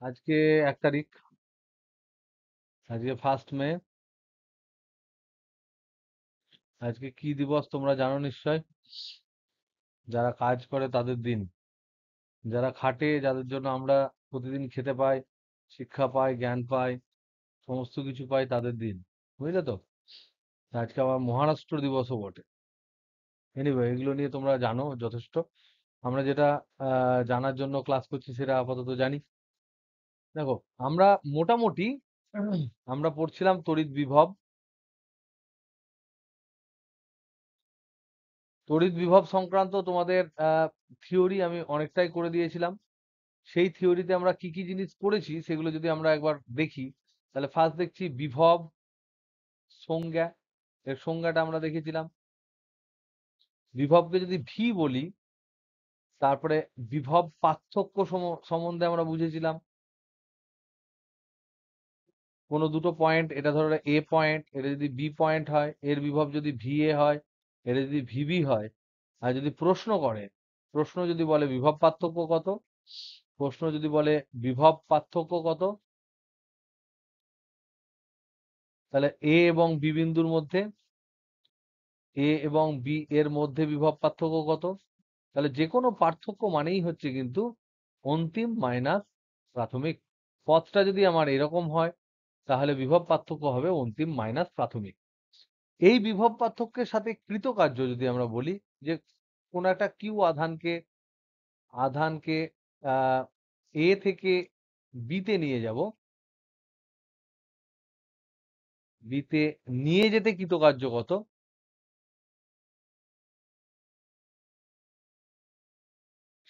আজকে 1 তারিখ, আজকে 1 মে। আজকে কি দিবস তোমরা জানো নিশ্চয়? যারা কাজ করে তাদের দিন, যারা খাটে, যাদের জন্য আমরা প্রতিদিন খেতে পাই, শিক্ষা পাই, জ্ঞান পাই, সমস্ত কিছু পাই, তাদের দিন। বুঝলে তো? আজকে আবার মহারাষ্ট্র দিবসও বটে। এনিওয়ে, এগুলো নিয়ে তোমরা জানো যথেষ্ট। আমরা যেটা জানার জন্য ক্লাস করছি সেটা আপাতত জানি। দেখো, আমরা মোটামুটি আমরা পড়ছিলাম তড়িৎ বিভব। তড়িৎ বিভব সংক্রান্ত তোমাদের থিওরি আমি অনেকটাই করে দিয়েছিলাম। সেই থিওরিতে আমরা কি কি জিনিস পড়েছি সেগুলো যদি আমরা একবার দেখি, তাহলে ফার্স্ট দেখছি বিভব সংজ্ঞা। এর সংজ্ঞাটা আমরা দেখেছিলাম। বিভবকে যদি ভি বলি, তারপরে বিভব পার্থক্য সম্বন্ধে আমরা বুঝেছিলাম। কোনো দুটো পয়েন্ট, এটা ধরো এ পয়েন্ট, এটা যদি বি পয়েন্ট হয়, এর বিভব যদি ভি এ হয়, এটা যদি ভিবি হয়। আর যদি প্রশ্ন করে, প্রশ্ন যদি বলে বিভব পার্থক্য কত, প্রশ্ন যদি বলে বিভব পার্থক্য কত, তাহলে এ এবং বি বিন্দুর মধ্যে, এ এবং বি এর মধ্যে বিভব পার্থক্য কত। তাহলে যে কোনো পার্থক্য মানেই হচ্ছে কিন্তু অন্তিম মাইনাস প্রাথমিক। পথটা যদি আমার এরকম হয়, তাহলে বিভব পার্থক্য হবে অন্তিম মাইনাস প্রাথমিক। এই বিভব পার্থক্যের সাথে কৃতকার্য যদি আমরা বলি, যে কোন একটা কিউ আধানকে আধানকে আহ এ থেকে বিতে নিয়ে যাব, বিতে নিয়ে যেতে কৃতকার্য কত,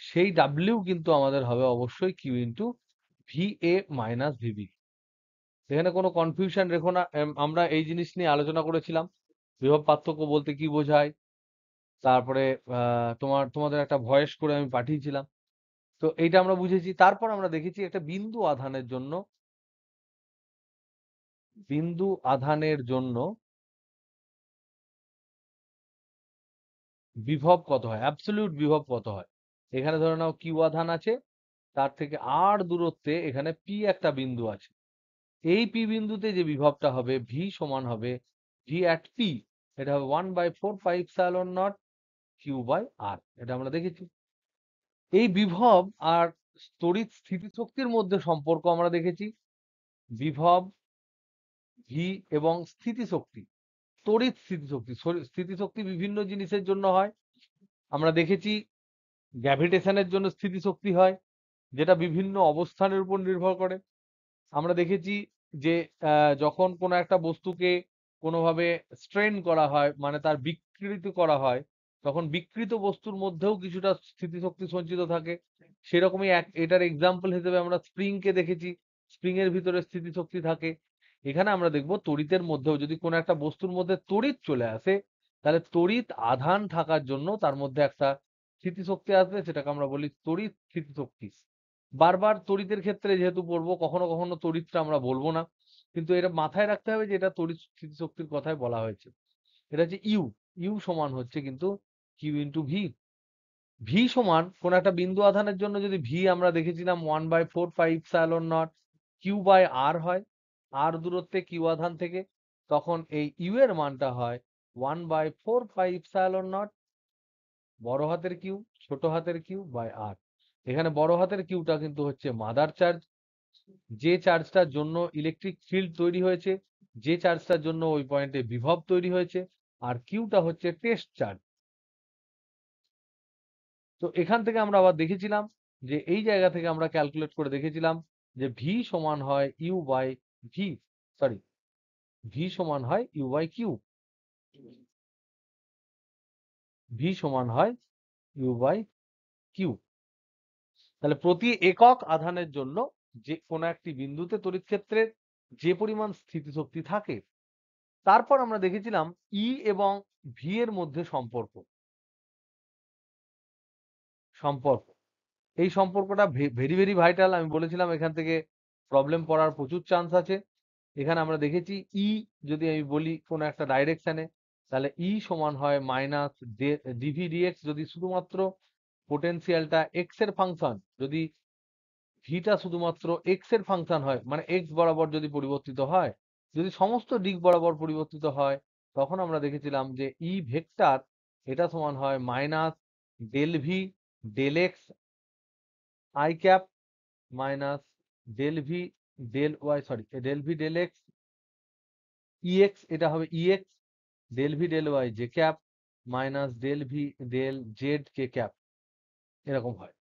সেই ডাব্লিউ কিন্তু আমাদের হবে অবশ্যই Q into V A minus VB. এখানে কোনো কনফিউশন রেখো না। আমরা এই জিনিস নিয়ে আলোচনা করেছিলাম, বিভব পার্থক্য বলতে কি বোঝায়। তারপরে তোমাদের একটা ভয়েস করে আমি পাঠিয়েছিলাম। তো এইটা আমরা বুঝেছি। তারপর আমরা দেখেছি একটা বিন্দু আধানের জন্য, বিন্দু আধানের জন্য বিভব কত হয়, অ্যাবসলিউট বিভব কত হয়। এখানে ধরে নাও কিউ আধান আছে, তার থেকে আর দূরত্বে এখানে পি একটা বিন্দু আছে। এই পি বিন্দুতে যে বিভবটা হবে ভি সমান হবে ভি অ্যাট পি, এটা হবে 1/4πε0 কিউ বাই আর। এটা আমরা দেখেছি। এই বিভব আর তড়িৎ স্থিতিশক্তির মধ্যে সম্পর্ক আমরা দেখেছি। বিভব ভি এবং স্থিতিশক্তি, তড়িৎ স্থিতিশক্তি, স্থিতিশক্তি বিভিন্ন জিনিসের জন্য হয়। আমরা দেখেছি গ্র্যাভিটেশনের জন্য স্থিতিশক্তি হয়, যেটা বিভিন্ন অবস্থানের উপর নির্ভর করে। আমরা দেখেছি যে যখন কোনো একটা বস্তুকে কোনোভাবে স্ট্রেন করা হয়, মানে তার বিকৃত করা হয়, তখন বিকৃত বস্তুর মধ্যেও কিছুটা স্থিতিশক্তি সঞ্চিত থাকে। সেরকমই এটার এক্সাম্পল হিসেবে আমরা স্প্রিংকে দেখেছি, স্প্রিং এর ভিতরে স্থিতিশক্তি থাকে। এখানে আমরা দেখব তড়িতের মধ্যেও যদি কোনো একটা বস্তুর মধ্যে তড়িৎ চলে আসে, তাহলে তড়িৎ আধান থাকার জন্য তার মধ্যে একটা স্থিতিশক্তি আসবে, সেটাকে আমরা বলি তড়িৎ স্থিতিশক্তি। বারবার তড়িতের ক্ষেত্রে যেহেতু পড়বো, কখনো কখনো তড়িৎটা আমরা বলবো না, কিন্তু এটা মাথায় রাখতে হবে যে এটা তড়িৎ স্থিতিশক্তির কথাই বলা হয়েছে। এটা হচ্ছে ইউ। ইউ সমান হচ্ছে কিন্তু কিউ ইন্টু ভি। ভি সমান কোন একটা বিন্দু আধানের জন্য যদি ভি আমরা দেখেছিলাম 1/4πε0 কিউ বাই আর হয়, আর দূরত্বে কিউ আধান থেকে, তখন এই ইউ এর মানটা হয় 1/4πε0 বড় হাতের কিউ ছোট হাতের কিউ বাই আর। এখানে বড় হাতের কিউটা কিন্তু হচ্ছে মাদার চার্জ, যে চার্জটার জন্য ইলেকট্রিক ফিল্ড তৈরি হয়েছে, যে চার্জটার জন্য ওই পয়েন্টে বিভব তৈরি হয়েছে। আর কিউটা হচ্ছে টেস্ট চার্জ। তো এখান থেকে আমরা আবার দেখেছিলাম যে এই জায়গা থেকে আমরা ক্যালকুলেট করে দেখেছিলাম যে ভি সমান হয় U by V, sorry, V সমান হয় ইউ বাই কিউ, ভি সমান হয় ইউ বাই কিউ। তাহলে প্রতি একক আধানের জন্য যে কোনো একটি বিন্দুতে তড়িৎ ক্ষেত্রের যে পরিমাণ স্থিতিশক্তি থাকে, তারপর আমরা দেখেছিলাম ই এবং ভি এর মধ্যে সম্পর্ক। সম্পর্ক, এই সম্পর্কটা ভেরি ভেরি ভাইটাল। আমি বলেছিলাম এখান থেকে প্রবলেম পড়ার প্রচুর চান্স আছে। এখানে আমরা দেখেছি ই যদি আমি বলি কোনো একটা ডাইরেকশনে, তাহলে ই সমান হয় মাইনাস ডিভি ডিএক্স যদি শুধুমাত্র পোটেনশিয়ালটা এক্স এর ফাংশন, যদি ভিটা শুধুমাত্র এক্স এর ফাংশন হয়, মানে এক্স বরাবর যদি পরিবর্তিত হয়, যদি সমস্ত দিক বরাবর পরিবর্তিত হয়, তখন আমরা দেখেছিলাম যে ই ভেক্টর এটা সমান হয় minus del V del X I cap minus del V del Y, sorry, del V del X EX, এটা হবে EX del V del Y J cap minus del V del Z K cap, এরকম হয়।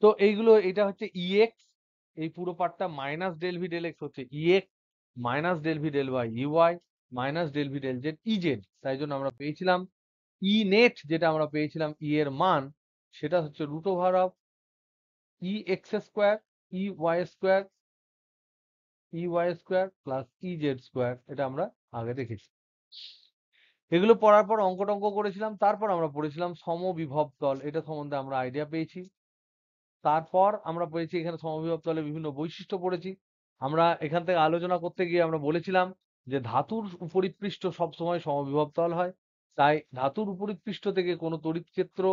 তো এইগুলো, এটা হচ্ছে EX, এই পুরো পার্টটা minus del V del X হচ্ছে EX minus del V del Y EY minus del V del Z EZ. তাই জন্য আমরা পেয়েছিলাম ই নেট, যেটা আমরা পেয়েছিলাম ই এর মান, সেটা হচ্ছে root over of E X square E Y square plus E Z square, এটা আমরা আগে দেখেছি। এগুলো পড়ার পর অঙ্ক টঙ্ক করেছিলাম, তারপর আমরা পড়েছিলাম সমবিভব তল, এটা সম্বন্ধে আমরা আইডিয়া পেয়েছি। তারপর আমরা পেয়েছি এখানে সমবিভব তলের বিভিন্ন বৈশিষ্ট্য পড়েছি। আমরা এখান থেকে আলোচনা করতে গিয়ে আমরা বলেছিলাম যে ধাতুর উপরিপৃষ্ঠ সবসময় সমবিভব তল হয়, তাই ধাতুর উপরিপৃষ্ঠ থেকে কোনো তড়িৎ ক্ষেত্র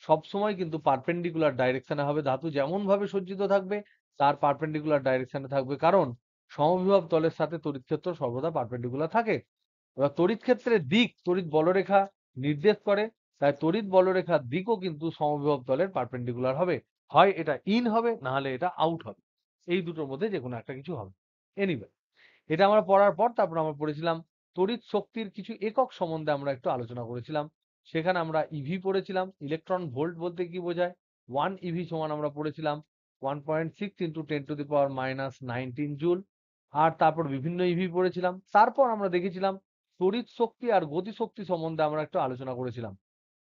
সবসময় কিন্তু পারপেন্ডিকুলার ডাইরেকশনে হবে, ধাতু যেমন ভাবে সজ্জিত থাকবে তার পারপেন্ডিকুলার ডাইরেকশনে থাকবে, কারণ সমবিভব তলের সাথে তড়িৎ ক্ষেত্র সর্বদা পারপেন্ডিকুলার থাকে। এবার তড়িৎ ক্ষেত্রের দিক তড়িৎ বলরেখা নির্দেশ করে, তাই তড়িৎ বলরেখার দিকও কিন্তু সমবিভব তলের পারপেন্ডিকুলার হবে, হয় এটা ইন হবে না হলে এটা আউট হবে, এই দুটোর মধ্যে যে কোনো একটা কিছু হবে। এনিওয়ে, এটা আমরা পড়ার পর তারপর আমরা পড়েছিলাম তড়িৎ শক্তির কিছু একক সম্বন্ধে আমরা একটু আলোচনা করেছিলাম। সেখানে আমরা ইভি পড়েছিলাম, ইলেকট্রন ভোল্ট বলতে কি বোঝায়, 1 ইভি সমান আমরা পড়েছিলাম 1.6 ইন্টু 10⁻⁹ জুল। আর তারপর বিভিন্ন ইভি পড়েছিলাম। তারপর আমরা দেখেছিলাম তড়িৎ শক্তি আর গতিশক্তি সম্বন্ধে আমরা একটু আলোচনা করেছিলাম।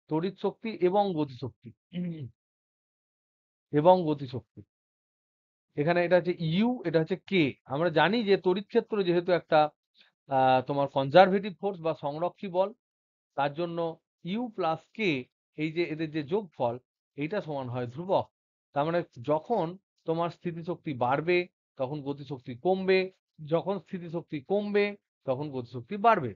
তড়িৎ শক্তি এবং গতিশক্তি এবং গতিশক্তি, এখানে এটা হচ্ছে ইউ, এটা হচ্ছে কে। আমরা জানি যে তড়িৎ ক্ষেত্র যেহেতু একটা তোমার কনজারভেটিভ ফোর্স বা সংরক্ষী বল, তার জন্য ইউ প্লাস কে, এই যে এদের যে যোগফল, এইটা সমান হয় ধ্রুবক। তার মানে যখন তোমার স্থিতিশক্তি বাড়বে তখন গতিশক্তি কমবে, যখন স্থিতিশক্তি কমবে তখন গতিশক্তি বাড়বে,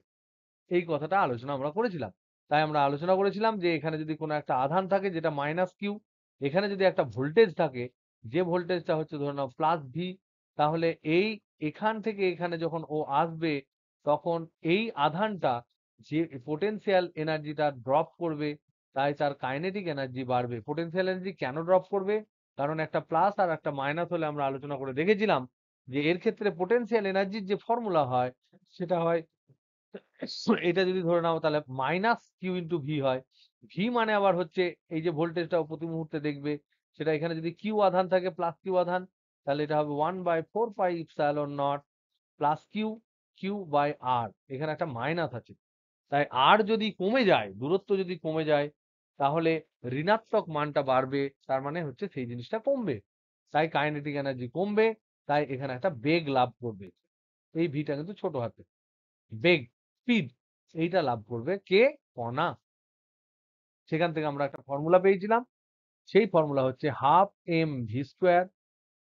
এই কথাটা আলোচনা আমরা করেছিলাম। তাই আমরা আলোচনা করেছিলাম যে এখানে যদি কোনো একটা আধান থাকে যেটা মাইনাস কিউ, এখানে যদি একটা ভোল্টেজ থাকে, যে ভোল্টেজটা হচ্ছে ধরে নাও প্লাস ভি, তাহলে এই এখান থেকে এখানে যখন ও আসবে তখন এই আধানটা যে পোটেনশিয়াল এনার্জিটা ড্রপ করবে, তাই তার কাইনেটিক এনার্জি বাড়বে। পোটেনশিয়াল এনার্জি কেন ড্রপ করবে? কারণ একটা প্লাস আর একটা মাইনাস হলে আমরা আলোচনা করে দেখেছিলাম যে এর ক্ষেত্রে পোটেনশিয়াল এনার্জির যে ফর্মুলা হয় সেটা হয়, এটা যদি ধরে নাও তাহলে মাইনাস কিউ ইন্টু ভি হয়। ভি মানে আবার হচ্ছে এই যে ভোল্টেজটা প্রতি মুহূর্তে দেখবে, সেটা এখানে যদি কিউ আধান থাকে প্লাস কিউ আধান, তাহলে এটা হবে 1/4πε0 প্লাস কিউ কিউ বাই আর, এখানে একটা মাইনাস আছে। তাই আর যদি কমে যায়, দূরত্ব যদি কমে যায়, তাহলে ঋণাত্মক মানটা বাড়বে, তার মানে হচ্ছে সেই জিনিসটা কমবে, তাই কাইনেটিক এনার্জি কমবে, তাই এখানে একটা বেগ লাভ করবে। এই ভিটা কিন্তু ছোট হাতে, বেগ, স্পিড, এইটা লাভ করবে কে? কণা। সেখান থেকে আমরা একটা ফর্মুলা পেয়েছিলাম, সেই ফর্মুলা হচ্ছে হাফ এম ভি স্কোয়ার,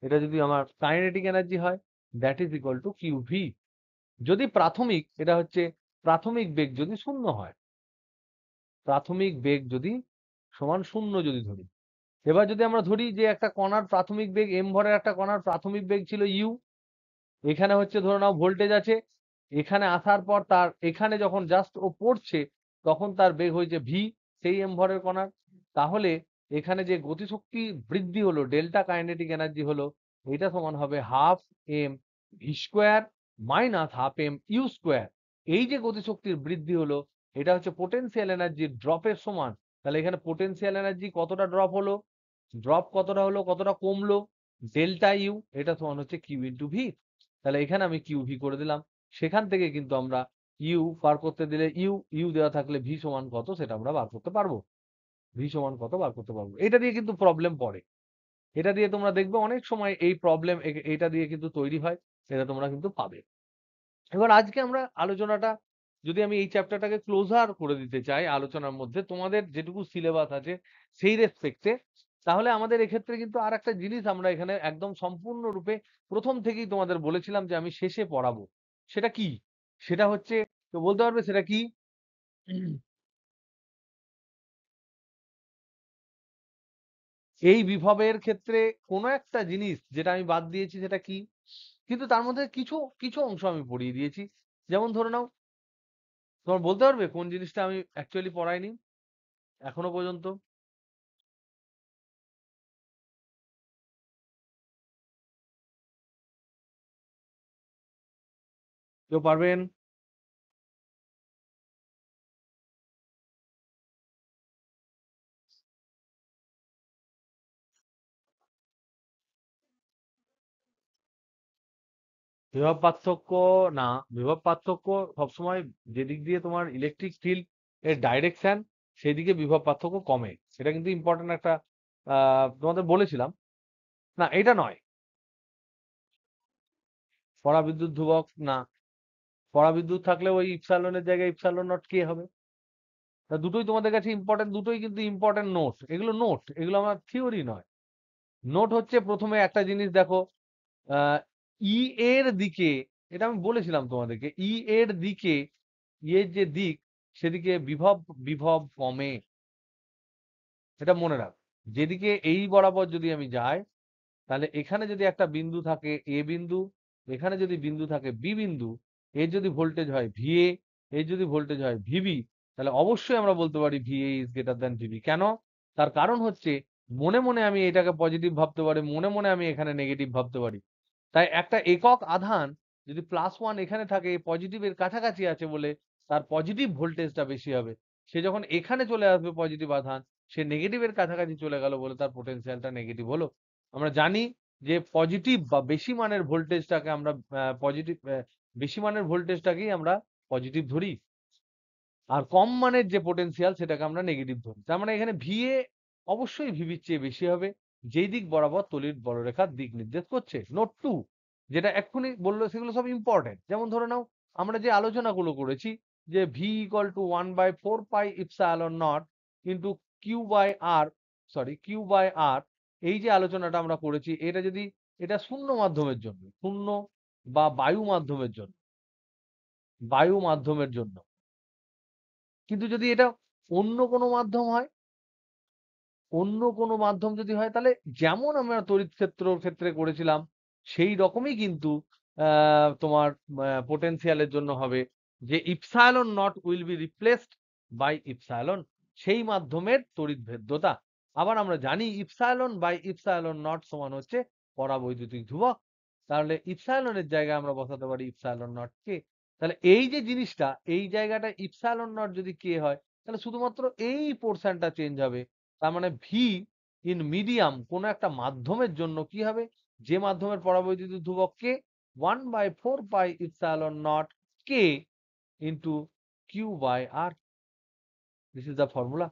এটা যদি আমার কাইনেটিক এনার্জি হয়, that is equal to Q V. যদি প্রাথমিক, এটা হচ্ছে প্রাথমিক বেগ যদি শূন্য হয়, প্রাথমিক বেগ যদি সমান শূন্য যদি ধরি, এবার যদি আমরা ধরি যে একটা কণার প্রাথমিক বেগ এম ভরের একটা কণার প্রাথমিক বেগ ছিল ইউ, এখানে হচ্ছে ধরে নাও ভোল্টেজ আছে, এখানে আসার পর তার এখানে যখন জাস্ট ও পড়ছে তখন তার বেগ হয়েছে ভি, সেই এম ভরের কণার, তাহলে এখানে যে গতিশক্তি বৃদ্ধি হলো, ডেল্টা কাইনেটিক এনার্জি হলো, এটা সমান হবে half M V square minus half M U square. এই যে গতিশক্তির বৃদ্ধি হলো, এটা হচ্ছে পোটেনশিয়াল এনার্জি ড্রপের সমান। তাহলে এখানে পোটেনশিয়াল এনার্জি কতটা ড্রপ হলো, ড্রপ কতটা হলো, কতটা কমলো, ডেল্টা ইউ, এটা সমান হচ্ছে কিউ ইন্টু ভি। তাহলে এখানে আমি কিউ ভি করে দিলাম। সেখান থেকে কিন্তু আমরা ইউ বার করতে দিলে ইউ ইউ দেওয়া থাকলে ভি সমান কত সেটা আমরা বার করতে পারবো, ভি সমান কত বার করতে পারবো। এটা দিয়ে কিন্তু প্রবলেম পড়ে, এটা দিয়ে তোমরা দেখবে অনেক সময় এই প্রবলেম এটা দিয়ে কিন্তু তৈরি হয়, সেটা তোমরা কিন্তু পাবে। এবার আজকে আমরা আলোচনাটা, যদি আমি এই চ্যাপ্টারটাকে ক্লোজার করে দিতে চাই আলোচনার মধ্যে, তোমাদের যেটুকু সিলেবাস আছে সেই রেসপেক্টে, তাহলে আমাদের এক্ষেত্রে কিন্তু আর একটা জিনিস আমরা এখানে একদম সম্পূর্ণরূপে প্রথম থেকেই তোমাদের বলেছিলাম যে আমি শেষে পড়াবো। সেটা কি? সেটা হচ্ছে, তো বলতে পারবে সেটা কি? এই বিভবের ক্ষেত্রে কোনো একটা জিনিস যেটা আমি বাদ দিয়েছি সেটা কি, কিন্তু তার মধ্যে কিছু কিছু অংশ আমি পড়িয়ে দিয়েছি। যেমন ধরে নাও, তোমার বলতে পারবে কোন জিনিসটা আমি অ্যাকচুয়ালি পড়াইনি এখনো পর্যন্ত? কেউ পারবেন? বিভব পার্থক্য, না, বিভব পার্থক্য সবসময় যেদিক দিয়ে তোমার ইলেকট্রিক ফিল্ড এর ডাইরেকশন, সেদিকে বিভব পার্থক্য কমে। সেটা কিন্তু ইম্পর্টেন্ট একটা, তোমাদের বলেছিলাম। না, এটা নয়। পরাবিদ্যুৎ ধ্রুবক না। পরাবিদ্যুৎ থাকলে ওই ইপসালনের জায়গায় ইপসালন নট কে হবে। তা দুটোই তোমাদের কাছে ইম্পর্টেন্ট, দুটোই কিন্তু ইম্পর্টেন্ট নোট। এগুলো নোট, এগুলো আমার থিওরি নয়। নোট হচ্ছে প্রথমে একটা জিনিস দেখো, আহ ই এর দিকে, এটা আমি বলেছিলাম তোমাদেরকে, ই এর দিকে, এর যে দিক, সেদিকে বিভব বিভব কমে। এটা মনে রাখ। যেদিকে এই বরাবর যদি আমি যাই, তাহলে এখানে যদি একটা বিন্দু থাকে এ বিন্দু, এখানে যদি বিন্দু থাকে বি বিন্দু, এর যদি ভোল্টেজ হয় ভিএ, এর যদি ভোল্টেজ হয় ভিবি, তাহলে অবশ্যই আমরা বলতে পারি VA is greater than VB. কেন? তার কারণ হচ্ছে, মনে মনে আমি এটাকে পজিটিভ ভাবতে পারি, মনে মনে আমি এখানে নেগেটিভ ভাবতে পারি। তাই একটা একক আধান যদি +1 এখানে থাকে, পজিটিভের কাছাকাছি আছে বলে তার পজিটিভ ভোল্টেজটা বেশি হবে। সে যখন এখানে চলে আসবে পজিটিভ আধান, সে নেগেটিভের কাছাকাছি চলে গেল বলে তার পোটেনশিয়ালটা নেগেটিভ হলো। আমরা জানি যে পজিটিভ বা বেশি মানের ভোল্টেজটাকে আমরা পজিটিভ, বেশি মানের ভোল্টেজটাকেই আমরা পজিটিভ ধরি, আর কম মানের যে পোটেনশিয়াল সেটাকে আমরা নেগেটিভ ধরি। তার মানে এখানে ভিএ অবশ্যই ভিবির চেয়ে বেশি হবে, যেই দিক বরাবর তড়িৎ বলরেখার দিক নির্দেশ করছে। নোট টু, যেটা এক্ষুনি বললো সেগুলো সব ইম্পর্টেন্ট। যেমন ধরে নাও, আমরা যে আলোচনাগুলো করেছি যে V equal to 1/4 pi epsilon naught into Q by R, sorry Q by R, এই যে আলোচনাটা আমরা করেছি, এটা যদি, এটা শূন্য মাধ্যমের জন্য, শূন্য বা বায়ু মাধ্যমের জন্য, বায়ু মাধ্যমের জন্য। কিন্তু যদি এটা অন্য কোনো মাধ্যম হয়, অন্য কোনো মাধ্যম যদি হয়, তাহলে যেমন আমরা তড়িৎ ক্ষেত্রর ক্ষেত্রে করেছিলাম, সেই রকমই কিন্তু তোমার পোটেনশিয়ালের জন্য হবে যে epsilon naught will be replaced by epsilon, সেই মাধ্যমের তড়িৎ ভেদ্যতা। আবার আমরা জানি ইপসাইলন বাই ইপসাইলন নট সমান হচ্ছে পরাবৈদ্যুতিক ধ্রুবক। তাহলে ইপসাইলনের জায়গায় আমরা বসাতে পারি ইপসাইলন নট কে। তাহলে এই যে জিনিসটা, এই জায়গাটা ইপসাইলন নট যদি কে হয়, তাহলে শুধুমাত্র এই পোর্শনটা চেঞ্জ হবে। তার মানে ভি ইন মিডিয়াম কোন একটা মাধ্যমের জন্য কি হবে, যে মাধ্যমের পরাবৈদ্যুতিক ধ্রুবক কে, 1/4 পাই ইপসাইলন নট কে into Q by R. This is the formula.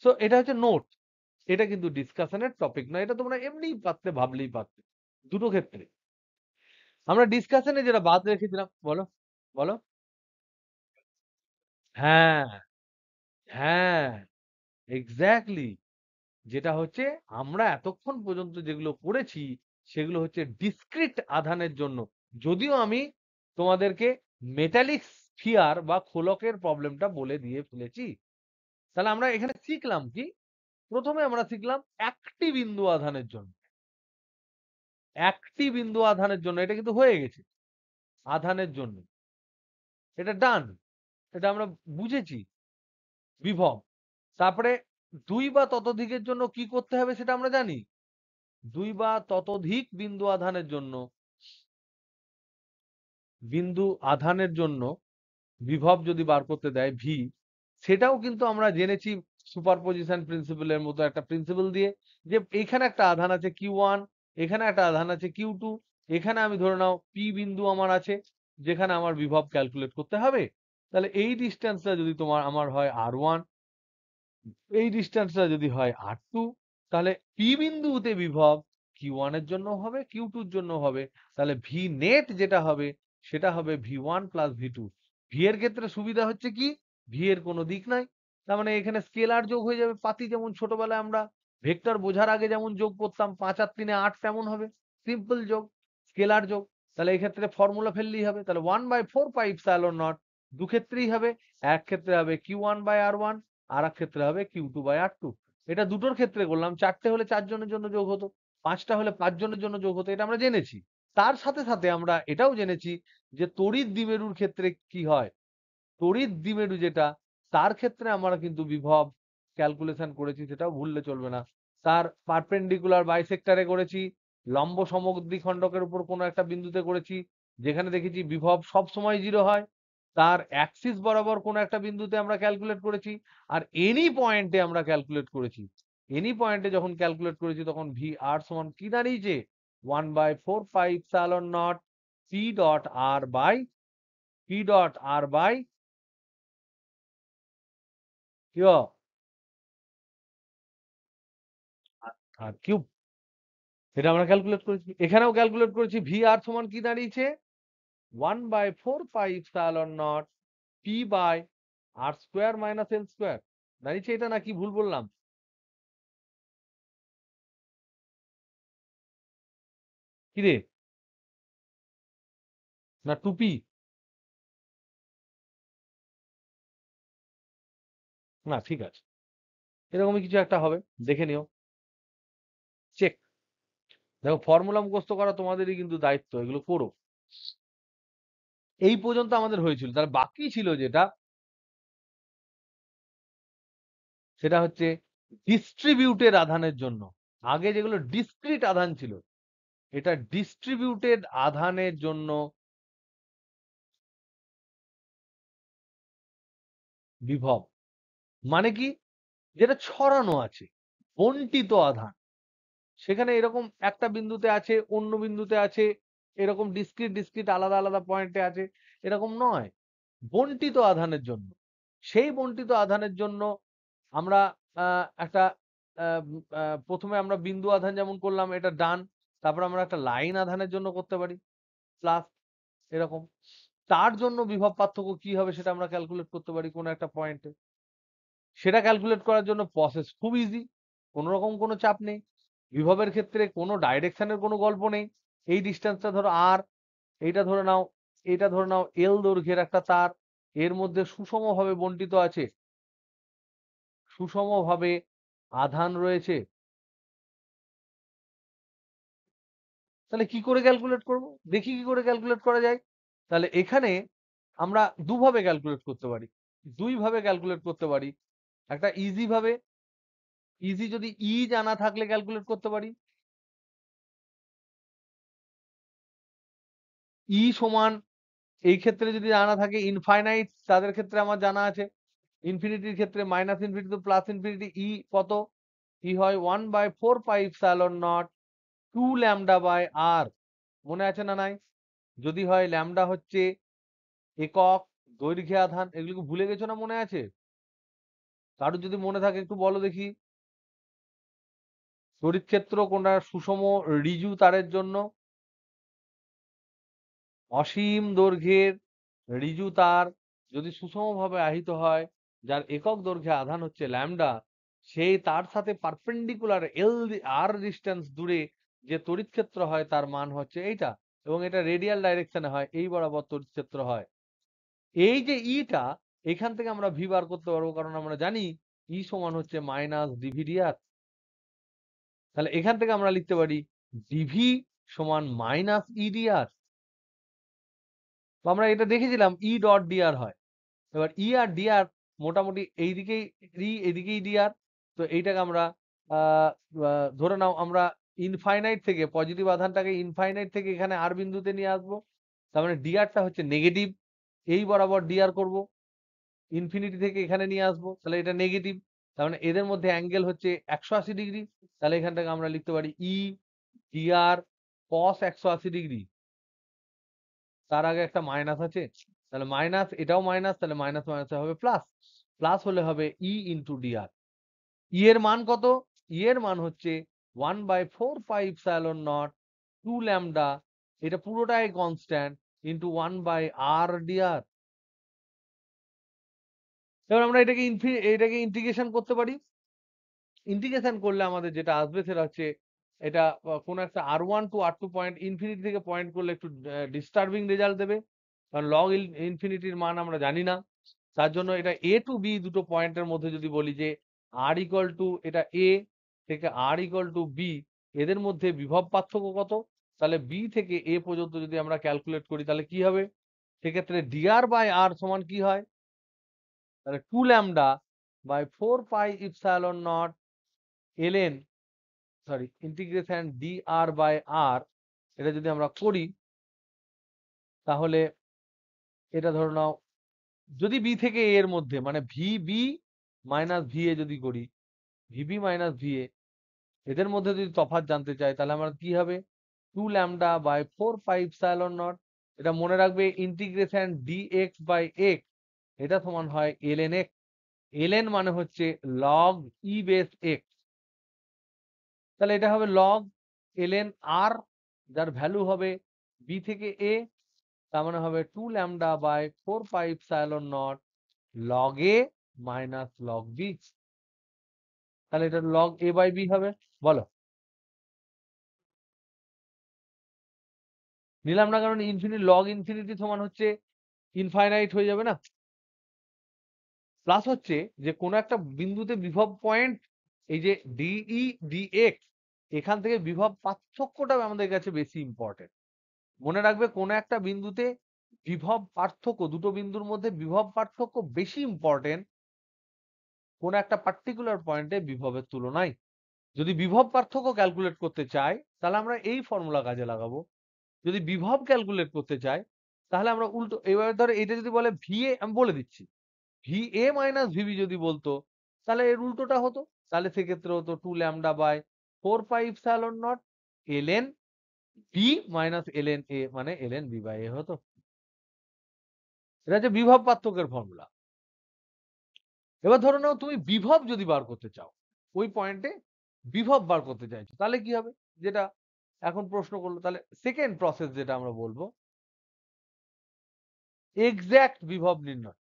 So এটা হচ্ছে নোট, এটা কিন্তু ডিসকাশনের টপিক নয়, এটা তোমরা এমনিই পারতে, ভাবলেই পারতে দুটো ক্ষেত্রে। আমরা ডিসকাশনে যেটা বাদ রেখেছিলাম, বলো বলো। হ্যাঁ, হ্যাঁ, এক্স্যাক্টলি। যেটা হচ্ছে, আমরা এতক্ষণ পর্যন্ত যেগুলো করেছি সেগুলো হচ্ছে ডিসক্রিট আধানের জন্য। যদিও আমি তোমাদেরকে মেটালিক স্ফিয়ার বা খোলকের প্রবলেমটা বলে দিয়ে ফেলেছি। তাহলে আমরা এখানে শিখলাম কি? প্রথমে আমরা শিখলাম একটি বিন্দু আধানের জন্য, একটি বিন্দু আধানের জন্য, এটা কিন্তু হয়ে গেছে আধানের জন্য, এটা ডান, এটা আমরা বুঝেছি বিভব। তারপরে দুই বা ততোধিকের জন্য কি করতে হবে সেটা আমরা জানি। দুই বা ততোধিক বিন্দু আধানের জন্য, বিন্দু আধানের জন্য বিভব যদি বার করতে দেয় ভি, সেটাও কিন্তু আমরা জেনেছি সুপারপজিশন প্রিন্সিপালের মতো একটা প্রিন্সিপাল দিয়ে, যে এখানে একটা আধান আছে Q1, এখানে একটা আধান আছে Q2, এখানে আমি ধরে নাও পি বিন্দু আমার আছে, যেখানে আমার বিভব ক্যালকুলেট করতে হবে। তাহলে এই ডিস্টেন্সটা যদি তোমার আমার হয় R1, এই ডিস্টেন্সটা যদি হয় R2, তাহলে পি বিন্দুতে বিভব Q1 এর জন্য হবে, Q2 এর জন্য হবে। তাহলে ভি নেট যেটা হবে সেটা হবে V1 প্লাস V2। ভি এর ক্ষেত্রে সুবিধা হচ্ছে কি, ভি এর কোনো দিক নাই। তার মানে এখানে স্কেলার যোগ হয়ে যাবে, পাতি যেমন ছোটবেলায় আমরা ভেক্টর বোঝার আগে যেমন যোগ করতাম 5 আর 3 8, তেমন হবে সিম্পল যোগ, স্কেলার যোগ। তাহলে এই ক্ষেত্রে ফর্মুলা ফেললেই হবে। তাহলে 1/4 পাই ইপসাইলন নট দু ক্ষেত্রেই হবে। এক ক্ষেত্রে হবে Q1/R1, আর এক ক্ষেত্রে হবে Q2/R2। এটা দুটোর ক্ষেত্রে করলাম, 4টে হলে 4 জনের জন্য যোগ হতো, 5টা হলে 5 জনের জন্য যোগ হতো, এটা আমরা জেনেছি। তার সাথে সাথে আমরা এটাও জেনেছি যে তড়িৎ দ্বিমেরুর ক্ষেত্রে কি হয়। তড়িৎ দ্বিমেরু যেটা, তার ক্ষেত্রে আমরা কিন্তু বিভব ক্যালকুলেশন করেছি, সেটাও ভুললে চলবে না। তার পারপেন্ডিকুলার বাইসেক্টরে করেছি, লম্ব সমদ্বিখণ্ডকের উপর কোনো একটা বিন্দুতে করেছি, যেখানে দেখেছি বিভব সব সময় 0 হয়। তার অ্যাক্সিস বরাবর কোনো একটা বিন্দুতে আমরা ক্যালকুলেট করেছি, আর এনি পয়েন্টে আমরা ক্যালকুলেট করেছি। এনি পয়েন্টে যখন ক্যালকুলেট করেছি তখন ভি আর সমান কি দাঁড়িয়েছে, 1/4πε0 পি ডট আর বাই কি আর কিউব। এটা আমরা ক্যালকুলেট করেছি, এখানেও ক্যালকুলেট করেছি। ভি আর সমান কি দাঁড়িয়েছে, 1/4πε0 P by R square minus L square দাঁড়িয়েছে। এটা নাকি ভুল বললাম? কি রে, না টুপি? না ঠিক আছে, এরকমই কিছু একটা হবে, দেখে নিও, চেক। দেখো, ফর্মুলা মুখস্থ করা তোমাদেরই কিন্তু দায়িত্ব, এগুলো করো। এই পর্যন্ত আমাদের হয়েছিল, তার বাকি ছিল যেটা, সেটা হচ্ছে ডিস্ট্রিবিউটেড আধানের জন্য। আগে যেগুলো ডিসক্রিট আধান ছিল, এটা ডিস্ট্রিবিউটেড আধানের জন্য বিভব মানে কি, যেটা ছড়ানো আছে, বন্টিত আধান। সেখানে এরকম একটা বিন্দুতে আছে, অন্য বিন্দুতে আছে, এরকম ডিসক্রিট ডিসক্রিট আলাদা আলাদা পয়েন্টে আছে, এরকম নয়। বন্টিত আধানের জন্য, সেই বন্টিত আধানের জন্য আমরা একটা প্রথমে আমরা বিন্দু আধান যেমন করলাম, এটা ডান। তারপর আমরা একটা লাইন আধানের জন্য করতে পারি প্লাস, এরকম। তার জন্য বিভব পার্থক্য কি হবে সেটা আমরা ক্যালকুলেট করতে পারি কোনো একটা পয়েন্টে। সেটা ক্যালকুলেট করার জন্য প্রসেস খুব ইজি, কোনো রকম কোনো চাপ নেই। বিভবের ক্ষেত্রে কোনো ডাইরেকশনের কোনো গল্প নেই। এই ডিস্টেন্সটা ধরো আর, এইটা ধরে নাও, এটা ধরে নাও এল দৈর্ঘ্যের একটা তার, এর মধ্যে সুষমভাবে বন্টিত আছে, সুষমভাবে আধান রয়েছে। তাহলে কি করে ক্যালকুলেট করব, দেখি কি করে ক্যালকুলেট করা যায়। তাহলে এখানে আমরা দুভাবে ক্যালকুলেট করতে পারি, দুই ভাবে ক্যালকুলেট করতে পারি। একটা ইজি ভাবে, ইজি যদি ই জানা থাকলে ক্যালকুলেট করতে পারি। ই সমান, এই ক্ষেত্রে যদি জানা থাকে ইনফাইনাইট, তাদের ক্ষেত্রে আমার জানা আছে। ইনফিনিটির ক্ষেত্রে minus infinity to plus infinity, E কত, ই হয় 1/4πε0 2 ল্যামডা বাই আর। মনে আছে না নাই? যদি হয় ল্যামডা হচ্ছে একক দৈর্ঘ্যে আধান, এগুলো কি ভুলে গেছো না মনে আছে? কারোর যদি মনে থাকে একটু বলো দেখি। তড়িৎ ক্ষেত্র কোনটা সুষম ঋজু তারের জন্য, অসীম দৈর্ঘ্যের ঋজু তার যদি সুষমভাবে আহিত হয়, যার একক দৈর্ঘ্যে আধান হচ্ছে ল্যামডা, সেই তার সাথে পারপেন্ডিকুলার এল আর ডিস্টেন্স দূরে যে তড়িৎ ক্ষেত্র হয় তার মান হচ্ছে এইটা, এবং এটা রেডিয়াল ডাইরেকশনে হয়, এই বরাবর তড়িৎ ক্ষেত্র হয়। এই যে ইটা, এখান থেকে আমরা ভি বার করতে পারবো, কারণ আমরা জানি ই সমান হচ্ছে মাইনাস ডিভিডিআর। তাহলে এখান থেকে আমরা লিখতে পারি ডিভি সমান মাইনাস ইডিআর। আমরা এটা দেখেছিলাম ই ডট ডিআর হয়। এবার ই আর ডিআর মোটামুটি এইদিকেই ই, এদিকেই ডিআর। তো এইটাকে আমরা ধরে নাও আমরা ইনফাইনাইট থেকে, পজিটিভ আধানটাকে ইনফাইনাইট থেকে এখানে আর বিন্দুতে নিয়ে আসবো। তার মানে ডিআরটা হচ্ছে নেগেটিভ, এই বরাবর ডিআর করব, ইনফিনিটি থেকে এখানে নিয়ে আসবো, তাহলে এটা নেগেটিভ। তার মানে এদের মধ্যে অ্যাঙ্গেল হচ্ছে 180 ডিগ্রি। তাহলে এখান থেকে আমরা লিখতে পারি ই ডিআর কস 180 ডিগ্রি। তার আগে একটা মাইনাস আছে, তাহলে মাইনাস, এটাও মাইনাস, তাহলে মাইনাস মাইনাস হবে প্লাস, প্লাস হলে হবে ই ইন্টু ডিআর। ই এর মান কত? ই এর মান হচ্ছে 1/4πε0 2 ল্যামডা, এটা পুরোটাই কনস্ট্যান্ট, ইন্টু 1/r ডিআর। এবার আমরা এটাকে ইন্টিগ্রেশন করতে পারি। ইন্টিগ্রেশন করলে আমাদের যেটা আসবে সেটা হচ্ছে, এটা কোনো একটা R1 to R2 point, infinity থেকে পয়েন্ট করলে একটু ডিস্টার্বিং রেজাল্ট দেবে, কারণ লগ ইনফিনিটির মান আমরা জানি না। তার জন্য এটা এ টু বি দুটো পয়েন্টের মধ্যে যদি বলি যে আর ইকুয়াল টু এটা এ থেকে আর ইকুয়াল টু বি, এদের মধ্যে বিভব পার্থক্য কত? তাহলে বি থেকে এ পর্যন্ত যদি আমরা ক্যালকুলেট করি তাহলে কি হবে? সেক্ষেত্রে ডিআর বাই আর সমান কি হয়? তাহলে 2 lambda by 4 pi epsilon naught LN, sorry integration DR by R, এটা যদি আমরা করি তাহলে এটা ধরে নাও যদি বি থেকে এ এর মধ্যে মানে ভিবি মাইনাস ভিএ যদি করি, ভিবি মাইনাস ভিএ এদের মধ্যে যদি তফাৎ জানতে চাই তাহলে আমার কি হবে? 2 lambda by 4 pi epsilon naught, এটা মনে রাখবে ইন্টিগ্রেশন ডিএক্স বাই এক্স এটা সমান হয় এলএন এক্স। এলএন মানে হচ্ছে লগ ই বেস এক্স, তাহলে এটা হবে লগ এলএন আর, যার ভ্যালু হবে বি থেকে এ, তার মানে হবে 2 lambda by 4 pi epsilon naught log A minus log B. তাহলে এটা লগ এ বাই বি হবে। বলো, নিলাম না কারণ ইনফিনিটি লগ ইনফিনিটি সমান হচ্ছে ইনফাইনাইট হয়ে যাবে না। প্লাস হচ্ছে যে কোনো একটা বিন্দুতে বিভব পয়েন্ট, এই যে ডিই ডিএক্স, এখান থেকে বিভব পার্থক্যটা আমাদের কাছে বেশি ইম্পর্টেন্ট। মনে রাখবে কোনো একটা বিন্দুতে বিভব পার্থক্য, দুটো বিন্দুর মধ্যে বিভব পার্থক্য বেশি ইম্পর্টেন্ট কোন একটা পার্টিকুলার পয়েন্টে বিভবের তুলনায়। যদি বিভব পার্থক্য ক্যালকুলেট করতে চাই তাহলে আমরা এই ফর্মুলা কাজে লাগাবো। যদি বিভব ক্যালকুলেট করতে চাই তাহলে আমরা উল্টো, এবার ধরো এটা যদি বলে ভিএ, আমি বলে দিচ্ছি ভিএ মাইনাস ভিবি যদি বলতো তাহলে এর উল্টোটা হতো। তাহলে সেক্ষেত্রে হতো 2 lambda by 4 pi epsilon naught LN B minus LN A, মানে এলএন বি বাই এ হতো। এটা হচ্ছে বিভব পার্থক্যের ফর্মুলা। এবার ধরো নাও তুমি বিভব যদি বার করতে চাও, ওই পয়েন্টে বিভব বার করতে চাইছো, তাহলে কি হবে? যেটা এখন প্রশ্ন করলো, তাহলে সেকেন্ড প্রসেস যেটা আমরা বলবো এক্সাক্ট বিভব নির্ণয়।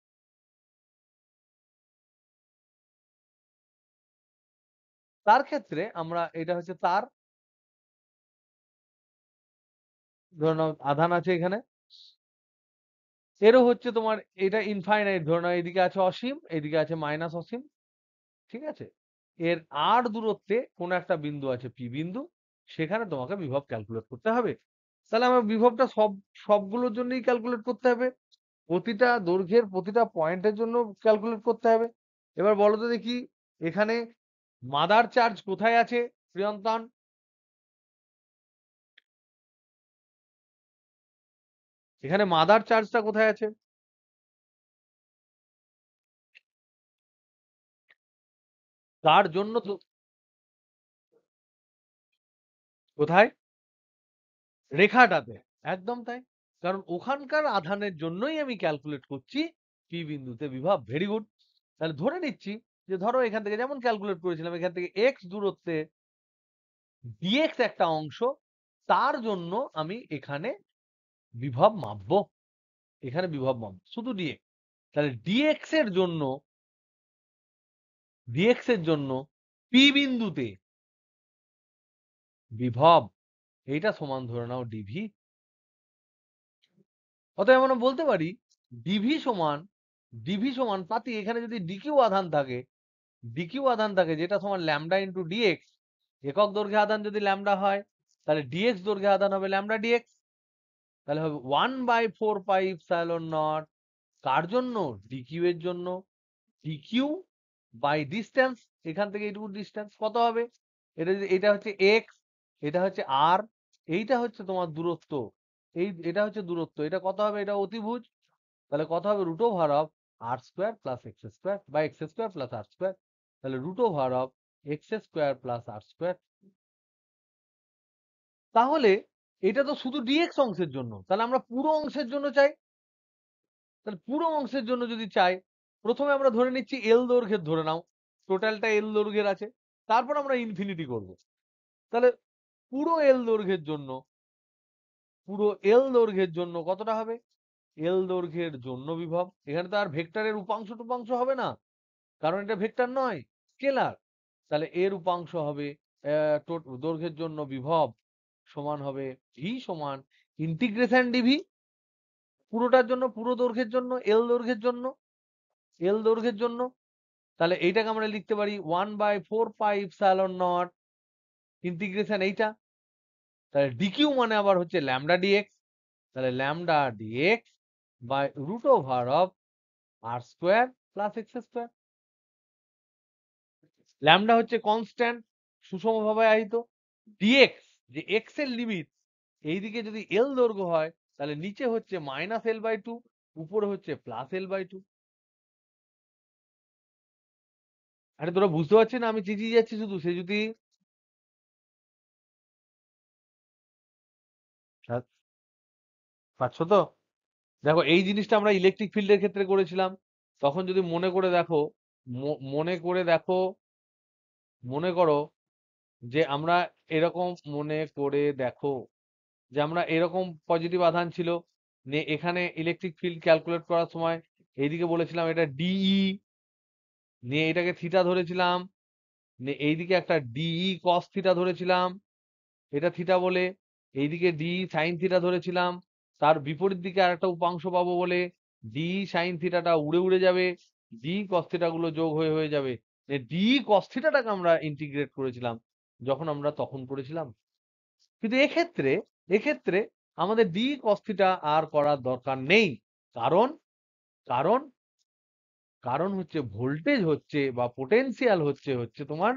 তার ক্ষেত্রে আমরা, এটা হচ্ছে তার, ধরে নাও আধান আছে এখানে, এরও হচ্ছে তোমার এটা ইনফাইনাইট, ধরে নাও এদিকে আছে অসীম, এদিকে আছে মাইনাস অসীম, ঠিক আছে? এর আর দূরত্বে কোন একটা বিন্দু আছে পি বিন্দু, সেখানে তোমাকে বিভব ক্যালকুলেট করতে হবে। তাহলে আমার বিভবটা সবগুলোর জন্যই ক্যালকুলেট করতে হবে, প্রতিটা দৈর্ঘ্যের প্রতিটা পয়েন্টের জন্য ক্যালকুলেট করতে হবে। এবার বলো তো দেখি, এখানে মাদার চার্জ কোথায় আছে প্রিয়ন্তন? এখানে মাদার চার্জটা কোথায় আছে? তার জন্য তো কোথায়? রেখাটাতে। একদম তাই, কারণ ওখানকার আধানের জন্যই আমি ক্যালকুলেট করছি পি বিন্দুতে বিভব। Very good. তাহলে ধরে নিচ্ছি যে ধরো এখান থেকে যেমন ক্যালকুলেট করেছিলাম, এখান থেকে এক্স দূরত্বে ডিএক্স একটা অংশ, তার জন্য আমি এখানে বিভব মাপবো, এখানে বিভব মাপবো শুধু ডিএক্স। তাহলে ডিএক্স এর জন্য পি বিন্দুতে বিভব এইটা সমান ধরে নাও ডিভি। অতএব আমরা বলতে পারি ডিভি সমান, ডিভি সমান পাতি, এখানে যদি ডিকিউ আধান থাকে, ডিকিউ আধান থাকে যেটা সমান ল্যামডা ইন্টু ডিএক্স, একক দৈর্ঘ্যে আধান যদি ল্যামডা হয় তাহলে ডিএক্স দৈর্ঘ্যে আধান হবে ল্যামডা ডিএক্স, তাহলে হবে 1/4 পাই ইপসাইলন নট, কার জন্য? ডিকিউ এর জন্য। ডিকিউ বাই ডিস্টেন্স, এখান থেকে এইটুকু ডিস্টেন্স কত হবে? এটা হচ্ছে এক্স, এটা হচ্ছে আর, এইটা হচ্ছে তোমার দূরত্ব, এটা হচ্ছে দূরত্ব, এটা কত হবে? এটা অতিভুজ, তাহলে কত হবে? Root over of R square plus X square বা X square plus R square, তাহলে root over of X square plus R square. তাহলে এটা তো শুধু ডিএক্স অংশের জন্য, তাহলে আমরা পুরো অংশের জন্য চাই। তাহলে পুরো অংশের জন্য যদি চাই, প্রথমে আমরা ধরে নিচ্ছি এল দৈর্ঘ্যের, ধরে নাও টোটালটা এল দৈর্ঘ্যের আছে, তারপর আমরা ইনফিনিটি করব। তাহলে পুরো এল দৈর্ঘ্যের জন্য, পুরো এল দৈর্ঘ্যের জন্য কতটা হবে? এল দৈর্ঘ্যের জন্য বিভব, এখানে তো আর ভেক্টরের উপাংশ টুপাংশ হবে না, কারণ এটা ভেক্টর নয়, স্কেলার। তাহলে এর উপাংশ হবে দৈর্ঘ্যের জন্য বিভব সমান হবে ভি সমান ইন্টিগ্রেশন ডিভি, পুরোটার জন্য, পুরো দৈর্ঘ্যের জন্য, এল দৈর্ঘ্যের জন্য, এল দৈর্ঘ্যের জন্য তাহলে এইটাকে আমরা লিখতে পারি 1/4πε0 ইন্টিগ্রেশন এইটা। তাহলে ডিকিউ মানে আবার হচ্ছে ল্যামডা ডিএক্স। তাহলে lambda DX by root over of R square plus X square. Lambda হচ্ছে কনস্ট্যান্ট সুষমভাবে আহিত। ডিএক্স যে এক্স এর লিমিট এইদিকে যদি এল দৈর্ঘ্য হয় তাহলে নিচে হচ্ছে -L/2, উপরে হচ্ছে +L/2। আরে তোরা বুঝতে পারছিস না আমি চেঁচিয়ে যাচ্ছি শুধু, সে যদি পাচ্ছ তো? দেখো এই জিনিসটা আমরা ইলেকট্রিক ফিল্ডের ক্ষেত্রে করেছিলাম। তখন যদি মনে করে দেখো, মনে করে দেখো, মনে করো যে আমরা এরকম, মনে করে দেখো যে আমরা এরকম পজিটিভ আধান ছিল, এখানে ইলেকট্রিক ফিল্ড ক্যালকুলেট করার সময় এইদিকে বলেছিলাম এটা ডিই, নিয়ে এটাকে থিটা ধরেছিলাম, এইদিকে একটা ডিই কস থিটা ধরেছিলাম, এটা থিটা বলে, এইদিকে ডি সাইন থিটা ধরেছিলাম, তার বিপরীত দিকে আর একটা উপাংশ পাবো বলে ডি সাইন থিটাটা উড়ে উড়ে যাবে, ডি কস থিটা গুলো যোগ হয়ে হয়ে যাবে। ডি কস থিটাটাকে আমরা ইন্টিগ্রেট করেছিলাম যখন আমরা তখন করেছিলাম। কিন্তু এক্ষেত্রে এক্ষেত্রে আমাদের ডি কস থিটা আর করার দরকার নেই। কারণ কারণ কারণ হচ্ছে ভোল্টেজ হচ্ছে বা পোটেনশিয়াল হচ্ছে হচ্ছে তোমার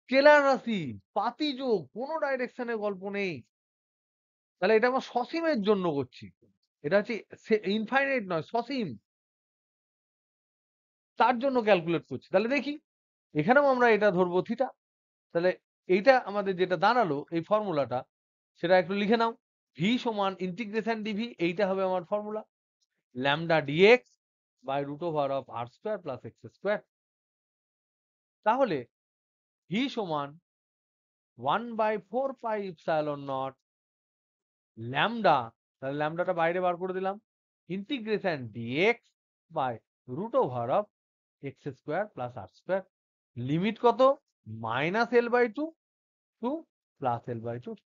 স্কেলার রাশি, পাতিযোগ, কোনো ডাইরেকশনে গল্প নেই। তাহলে এটা আমরা সসীমের জন্য করছি। এটা হচ্ছে ইনফাইনাইট নয়, সসীম। তার জন্য ক্যালকুলেট করছি। তাহলে দেখি এখানেও আমরা এটা ধরবো থিটা। তাহলে এইটা আমাদের যেটা দাঁড়ালো এই ফর্মুলাটা, সেটা একটু লিখে নাও। ভি সমান ইন্টিগ্রেশন ডিভি, এইটা হবে আমার formula. Lambda DX by root over of R square plus X square. তাহলে ভি সমান 1/4πε0 ল্যামডা, তাহলে ল্যামডাটা বাইরে বার করে দিলাম, integration DX by root over of X square plus R square. Limit কত? -L/2 two +L/2।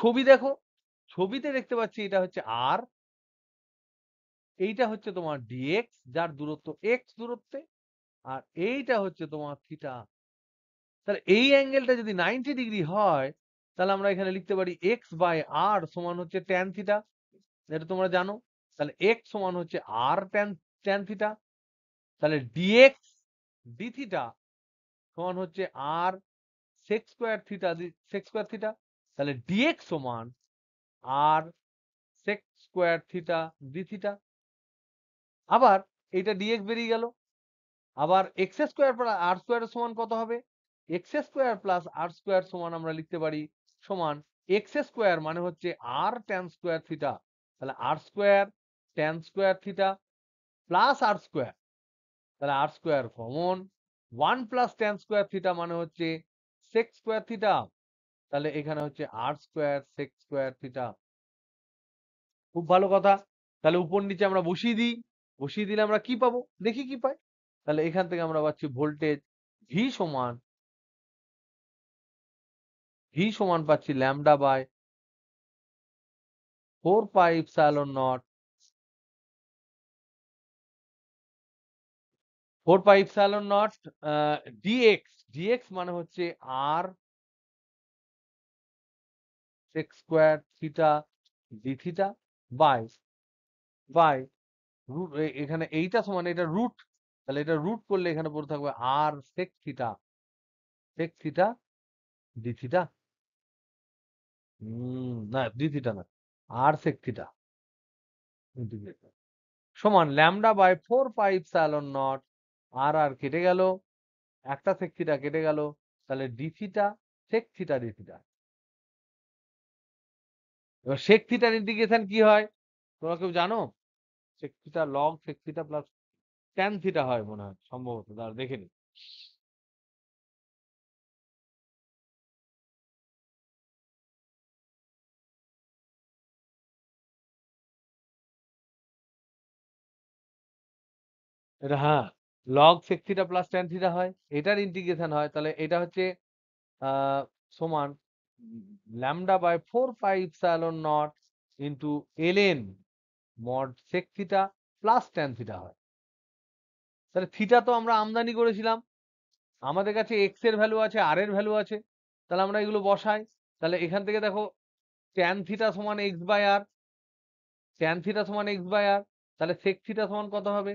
ছবি দেখো, ছবিতে দেখতে পাচ্ছি এটা হচ্ছে আর, এইটা হচ্ছে তোমার ডিএক্স যার দূরত্ব এক্স দূরত্বে, আর এইটা হচ্ছে তোমার থিটা। তাহলে এই অ্যাঙ্গেলটা যদি 90 ডিগ্রি হয় তাহলে আমরা এখানে লিখতে পারি এক্স বাই আর সমান হচ্ছে ট্যান থিটা। এটা তোমরা জানো। তাহলে এক্স সমান হচ্ছে আর ট্যান থিটা। তাহলে ডিএক্স ডি থিটা সমান হচ্ছে R sec square theta, sec square theta. তাহলে ডিএক্স সমান R sec square theta D theta. আবার এইটা ডিএক্স বেরিয়ে গেল। আবার X square plus R square সমান কত হবে? X square plus R square সমান আমরা লিখতে পারি সমান এক্স স্কোয়ার মানে হচ্ছে আর ট্যান স্কোয়ার থিটা। তাহলে R square tan square theta plus R square, তাহলে R square common, 1 plus tan square theta মানে হচ্ছে সেক স্কোয়ার থিটা। তাহলে এখানে হচ্ছে R square sec square theta. খুব ভালো কথা। তাহলে উপর নিচে আমরা বসিয়ে দিই, বসিয়ে দিলে আমরা কি পাবো দেখি কি পাই। তাহলে এখান থেকে আমরা পাচ্ছি ভোল্টেজ ভি সমান, ভি সমান পাচ্ছি ল্যামডা বাই 4πε0, 4πε0 ডিএক্স, ডিএক্স মানে হচ্ছে R sec square theta D theta by by root, এখানে এইটা সমান এটা রুট, তাহলে এটা রুট করলে এখানে পড়ে থাকবে R sec theta, sec theta D theta. না ডি থিটা না, আর সেক থিটা সমান ল্যামডা বাই 4πε0, আর আর কেটে গেল, একটা সেক থিটা কেটে গেল, তাহলে D theta sec theta D theta. এবার সেক থিটার ইন্টিগ্রেশন কি হয় তোমরা কেউ জানো? Sec theta log sec theta plus tan theta হয় মনে হয় সম্ভবত, দাঁড়া দেখে নি। এটা হ্যাঁ, log sec theta plus tan theta হয়, এটার ইন্টিগ্রেশন হয়। তাহলে এটা হচ্ছে আহ সমান lambda by 4πε0 into LN mod sec theta plus tan theta হয়। তাহলে থিটা তো আমরা আমদানি করেছিলাম, আমাদের কাছে এক্স এর ভ্যালু আছে, আর এর ভ্যালু আছে, তাহলে আমরা এগুলো বসাই। তাহলে এখান থেকে দেখো ট্যান থিটা সমান X by R, tan theta সমান এক্স বাই আর, তাহলে সেক থিটা সমান কত হবে?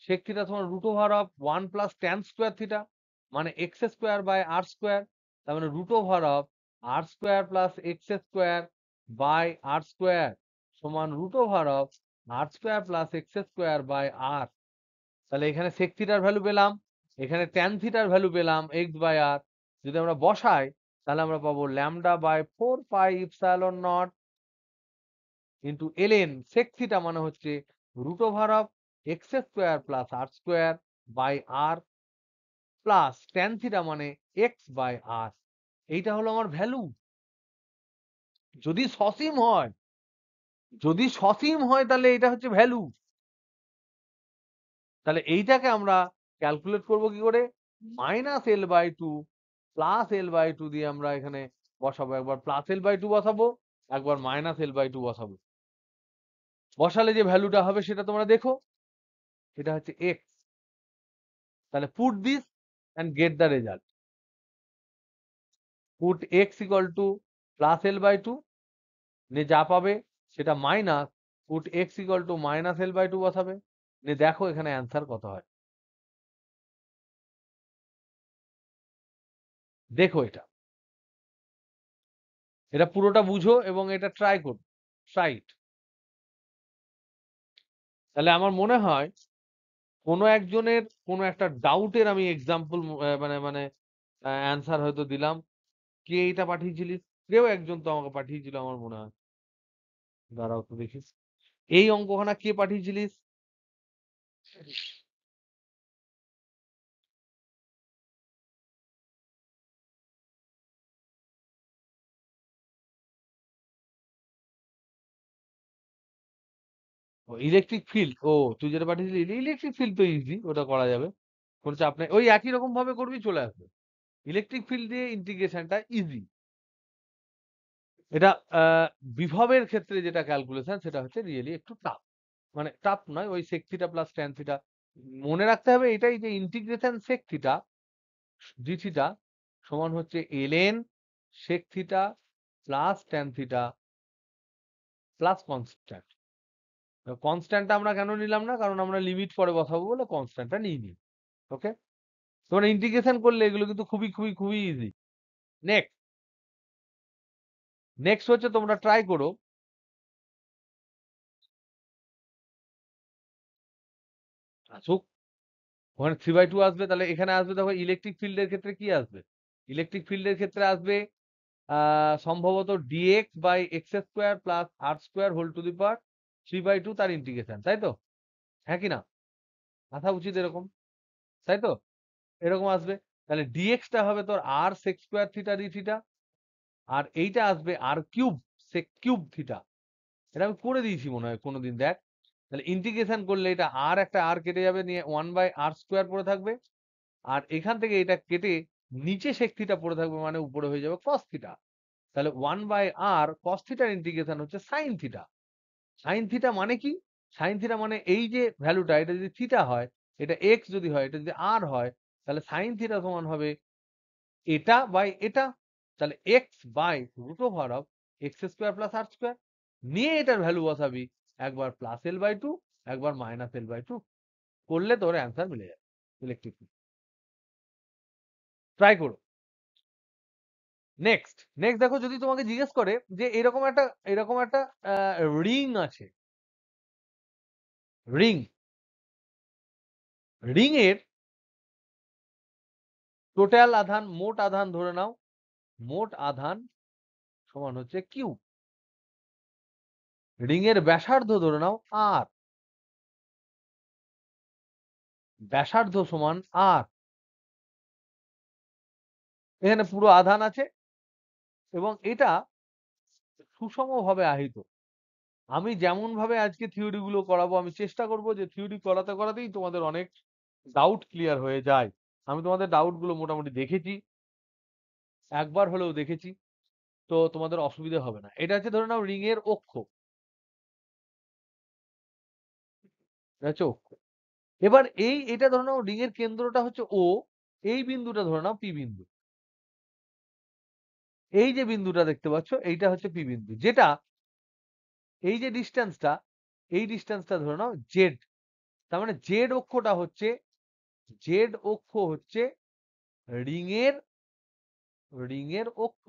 সেক থিটা সমান root over of 1 plus tan square theta, মানে X square by R square, তার মানে root over of R square plus X square by R square সমান root over of R square plus X square by R. তাহলে এখানে সেক থিটার value পেলাম, এখানে tan থিটার ভ্যালু পেলাম এক্স বাই আর। যদি আমরা বসাই তাহলে আমরা পাবো lambda by 4 pi epsilon naught into ln sec theta মানে হচ্ছে root over of X square plus R square by R plus tan theta মানে এক্স বাই আর। এইটা হলো আমার ভ্যালু। যদি সসীম হয়, যদি সসীম হয় তাহলে এটা হচ্ছে ভ্যালু। তাহলে এইটাকে আমরা ক্যালকুলেট করব কি করে? Minus L by two plus L by two দিয়ে আমরা এখানে বসাবো, একবার প্লাস এল বাই টু বসাবো, একবার মাইনাস এল বাই টু বসাবো। বসালে যে ভ্যালুটা হবে সেটা তোমরা দেখো, এটা হচ্ছে এক্স। তাহলে put this and get the result. Put X equal to plus L by two, নিয়ে যা পাবে সেটা minus put X equal to minus L by two বসাবে, নিয়ে দেখো এখানে অ্যান্সার কত হয়। দেখো এটা, এটা পুরোটা বুঝো এবং এটা ট্রাই করো, ট্রাই ইট। তাহলে আমার মনে হয় কোনো একজনের কোনো একটা ডাউটের আমি এক্সাম্পল মানে মানে অ্যান্সার হয়তো দিলাম। কে এটা পাঠিয়েছিলিস? কেউ একজন তো আমাকে পাঠিয়েছিল আমার মনে হয়, দাঁড়াও তো দেখিস। এই অঙ্কখানা কে পাঠিয়েছিলিস? ইলেকট্রিক ফিল্ড, ও তুই যেটা পাঠিয়েছিলি ইলেকট্রিক ফিল্ড তো ইজি, ওটা করা যাবে, কোনো চাপ নেই, ওই একই রকম ভাবে করবি চলে আসবে। ইলেকট্রিক ফিল্ড দিয়ে ইন্টিগ্রেশনটা ইজি। এটা বিভবের ক্ষেত্রে যেটা ক্যালকুলেশন সেটা হচ্ছে রিয়েলি একটু টাফ, মানে টাফ নয়, ওই sec theta plus tan theta মনে রাখতে হবে। এটাই যে integration sec theta D theta সমান হচ্ছে ln sec theta plus tan theta plus constant. কনস্ট্যান্টটা আমরা কেন নিলাম না? কারণ আমরা লিমিট পরে বসাবো বলে কনস্ট্যান্টটা নিইনি। ওকে, তোমরা ইন্টিগ্রেশন করলে এগুলো কিন্তু খুবই খুবই খুবই ইজি। নেক্সট, নেক্সট হচ্ছে তোমরা ট্রাই করো, আসুক ওখানে 3/2 আসবে, তাহলে এখানে আসবে দেখো ইলেকট্রিক ফিল্ডের ক্ষেত্রে কি আসবে? ইলেকট্রিক ফিল্ডের ক্ষেত্রে আসবে সম্ভবত DX by X square plus R square whole to the power 3/2 তার ইন্টিগ্রেশন, তাই তো? হ্যাঁ কি না? আসা উচিত এরকম, তাই তো? এরকম আসবে। তাহলে ডিএক্সটা হবে তোর R sec square theta D theta, আর এইটা আসবে R cube sec cube theta. এটা আমি করে দিয়েছি মনে হয় কোনোদিন, দেখ। তাহলে ইন্টিগ্রেশন করলে এটা আর একটা আর কেটে যাবে, নিয়ে 1/r² পড়ে থাকবে, আর এখান থেকে এটা কেটে নিচে সেক থিটা পড়ে থাকবে, মানে উপরে হয়ে যাবে কস থিটা। তাহলে 1/r কস থিটার ইন্টিগ্রেশন হচ্ছে সাইন থিটা। সাইন থিটা মানে কি? সাইন থিটা মানে এই যে ভ্যালুটা, এটা যদি থিটা হয়, এটা এক্স যদি হয়, এটা যদি আর হয়, তাহলে সাইন থিটা সমান হবে এটা বাই এটা। তাহলে X by root over of X square plus R square, নিয়ে এটার ভ্যালু বসাবি, একবার প্লাস এল বাই টু, একবার মাইনাস এল বাই টু, করলে তোর অ্যান্সার মিলে যাবে ইলেকট্রিক। ট্রাই করো। নেক্সট, নেক্সট দেখো, যদি তোমাকে জিজ্ঞেস করে যে এরকম একটা রিং আছে, রিং, রিং এর টোটাল আধান, মোট আধান ধরে নাও, মোট আধান সমান হচ্ছে কিউ, রিং এর ব্যাসার্ধ ধরে নাও আর, ব্যাসার্ধ সমান আর, এখানে পুরো আধান আছে এবং এটা সুষমভাবে আহিত। আমি যেমন ভাবে আজকে থিওরি গুলো করাবো, আমি চেষ্টা করব যে থিওরি করাতে করাতেই তোমাদের অনেক ডাউট ক্লিয়ার হয়ে যায়। আমি তোমাদের ডাউট গুলো মোটামুটি দেখেছি, একবার হলেও দেখেছি, তো তোমাদের অসুবিধা হবে না। এটা হচ্ছে ধরে নাও রিং এর অক্ষ, এটা হচ্ছে অক্ষ। এবার এটা ধরে নাও রিং এর কেন্দ্রটা হচ্ছে ও, এই বিন্দুটা ধরে নাও পি বিন্দু। এই যে বিন্দুটা দেখতে পাচ্ছ এইটা হচ্ছে পি বিন্দু, যেটা এই যে ডিস্টেন্সটা, এই ডিস্টেন্সটা ধরে নাও জেড। তার মানে জেড অক্ষ হচ্ছে রিং এর অক্ষ,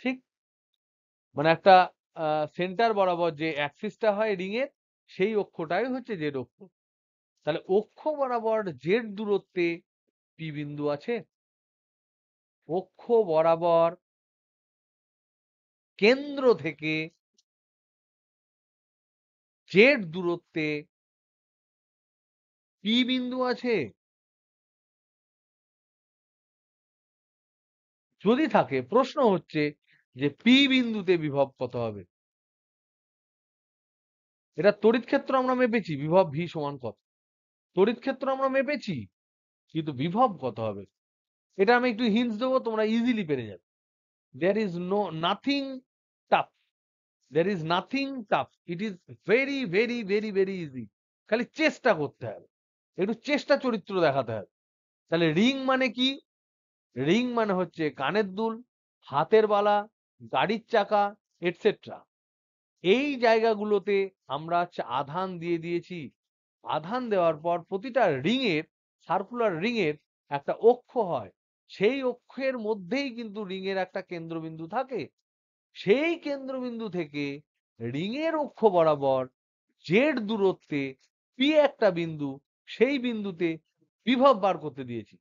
ঠিক? মানে একটা সেন্টার বরাবর যে অ্যাক্সিসটা হয় রিং এর, সেই অক্ষটাই হচ্ছে জেড অক্ষ। তাহলে অক্ষ বরাবর জেড দূরত্বে পি বিন্দু আছে, অক্ষ বরাবর কেন্দ্র থেকে জেড দূরত্বে পি বিন্দু আছে। যদি থাকে, প্রশ্ন হচ্ছে যে পি বিন্দুতে বিভব কত হবে। এটা তড়িৎ ক্ষেত্র আমরা মেপেছি, বিভব ভি সমান কত। তড়িৎ ক্ষেত্র আমরা মেপেছি, কিন্তু বিভব কত হবে। এটা আমি একটু হিন্টস দেবো, তোমরা ইজিলি পেরে যাবে। There is nothing tough, there is nothing tough, it is very very very very easy. খালি চেষ্টা করতে হবে, একটু চেষ্টা চরিত্র দেখাতে হবে। তাহলে রিং মানে কি? রিং মানে হচ্ছে কানের দুল, হাতের বালা, গাড়ির চাকা, এটসেট্রা। এই জায়গাগুলোতে আমরা হচ্ছে আধান দিয়ে দিয়েছি। আধান দেওয়ার পর প্রতিটা রিং এর, সার্কুলার রিং এর একটা অক্ষ হয়। সেই অক্ষের মধ্যেই কিন্তু রিং এর একটা কেন্দ্রবিন্দু থাকে। সেই কেন্দ্রবিন্দু থেকে রিং এর অক্ষ বরাবর জেড দূরত্বে পি একটা বিন্দু, সেই বিন্দুতে বিভব বার করতে দিয়েছি,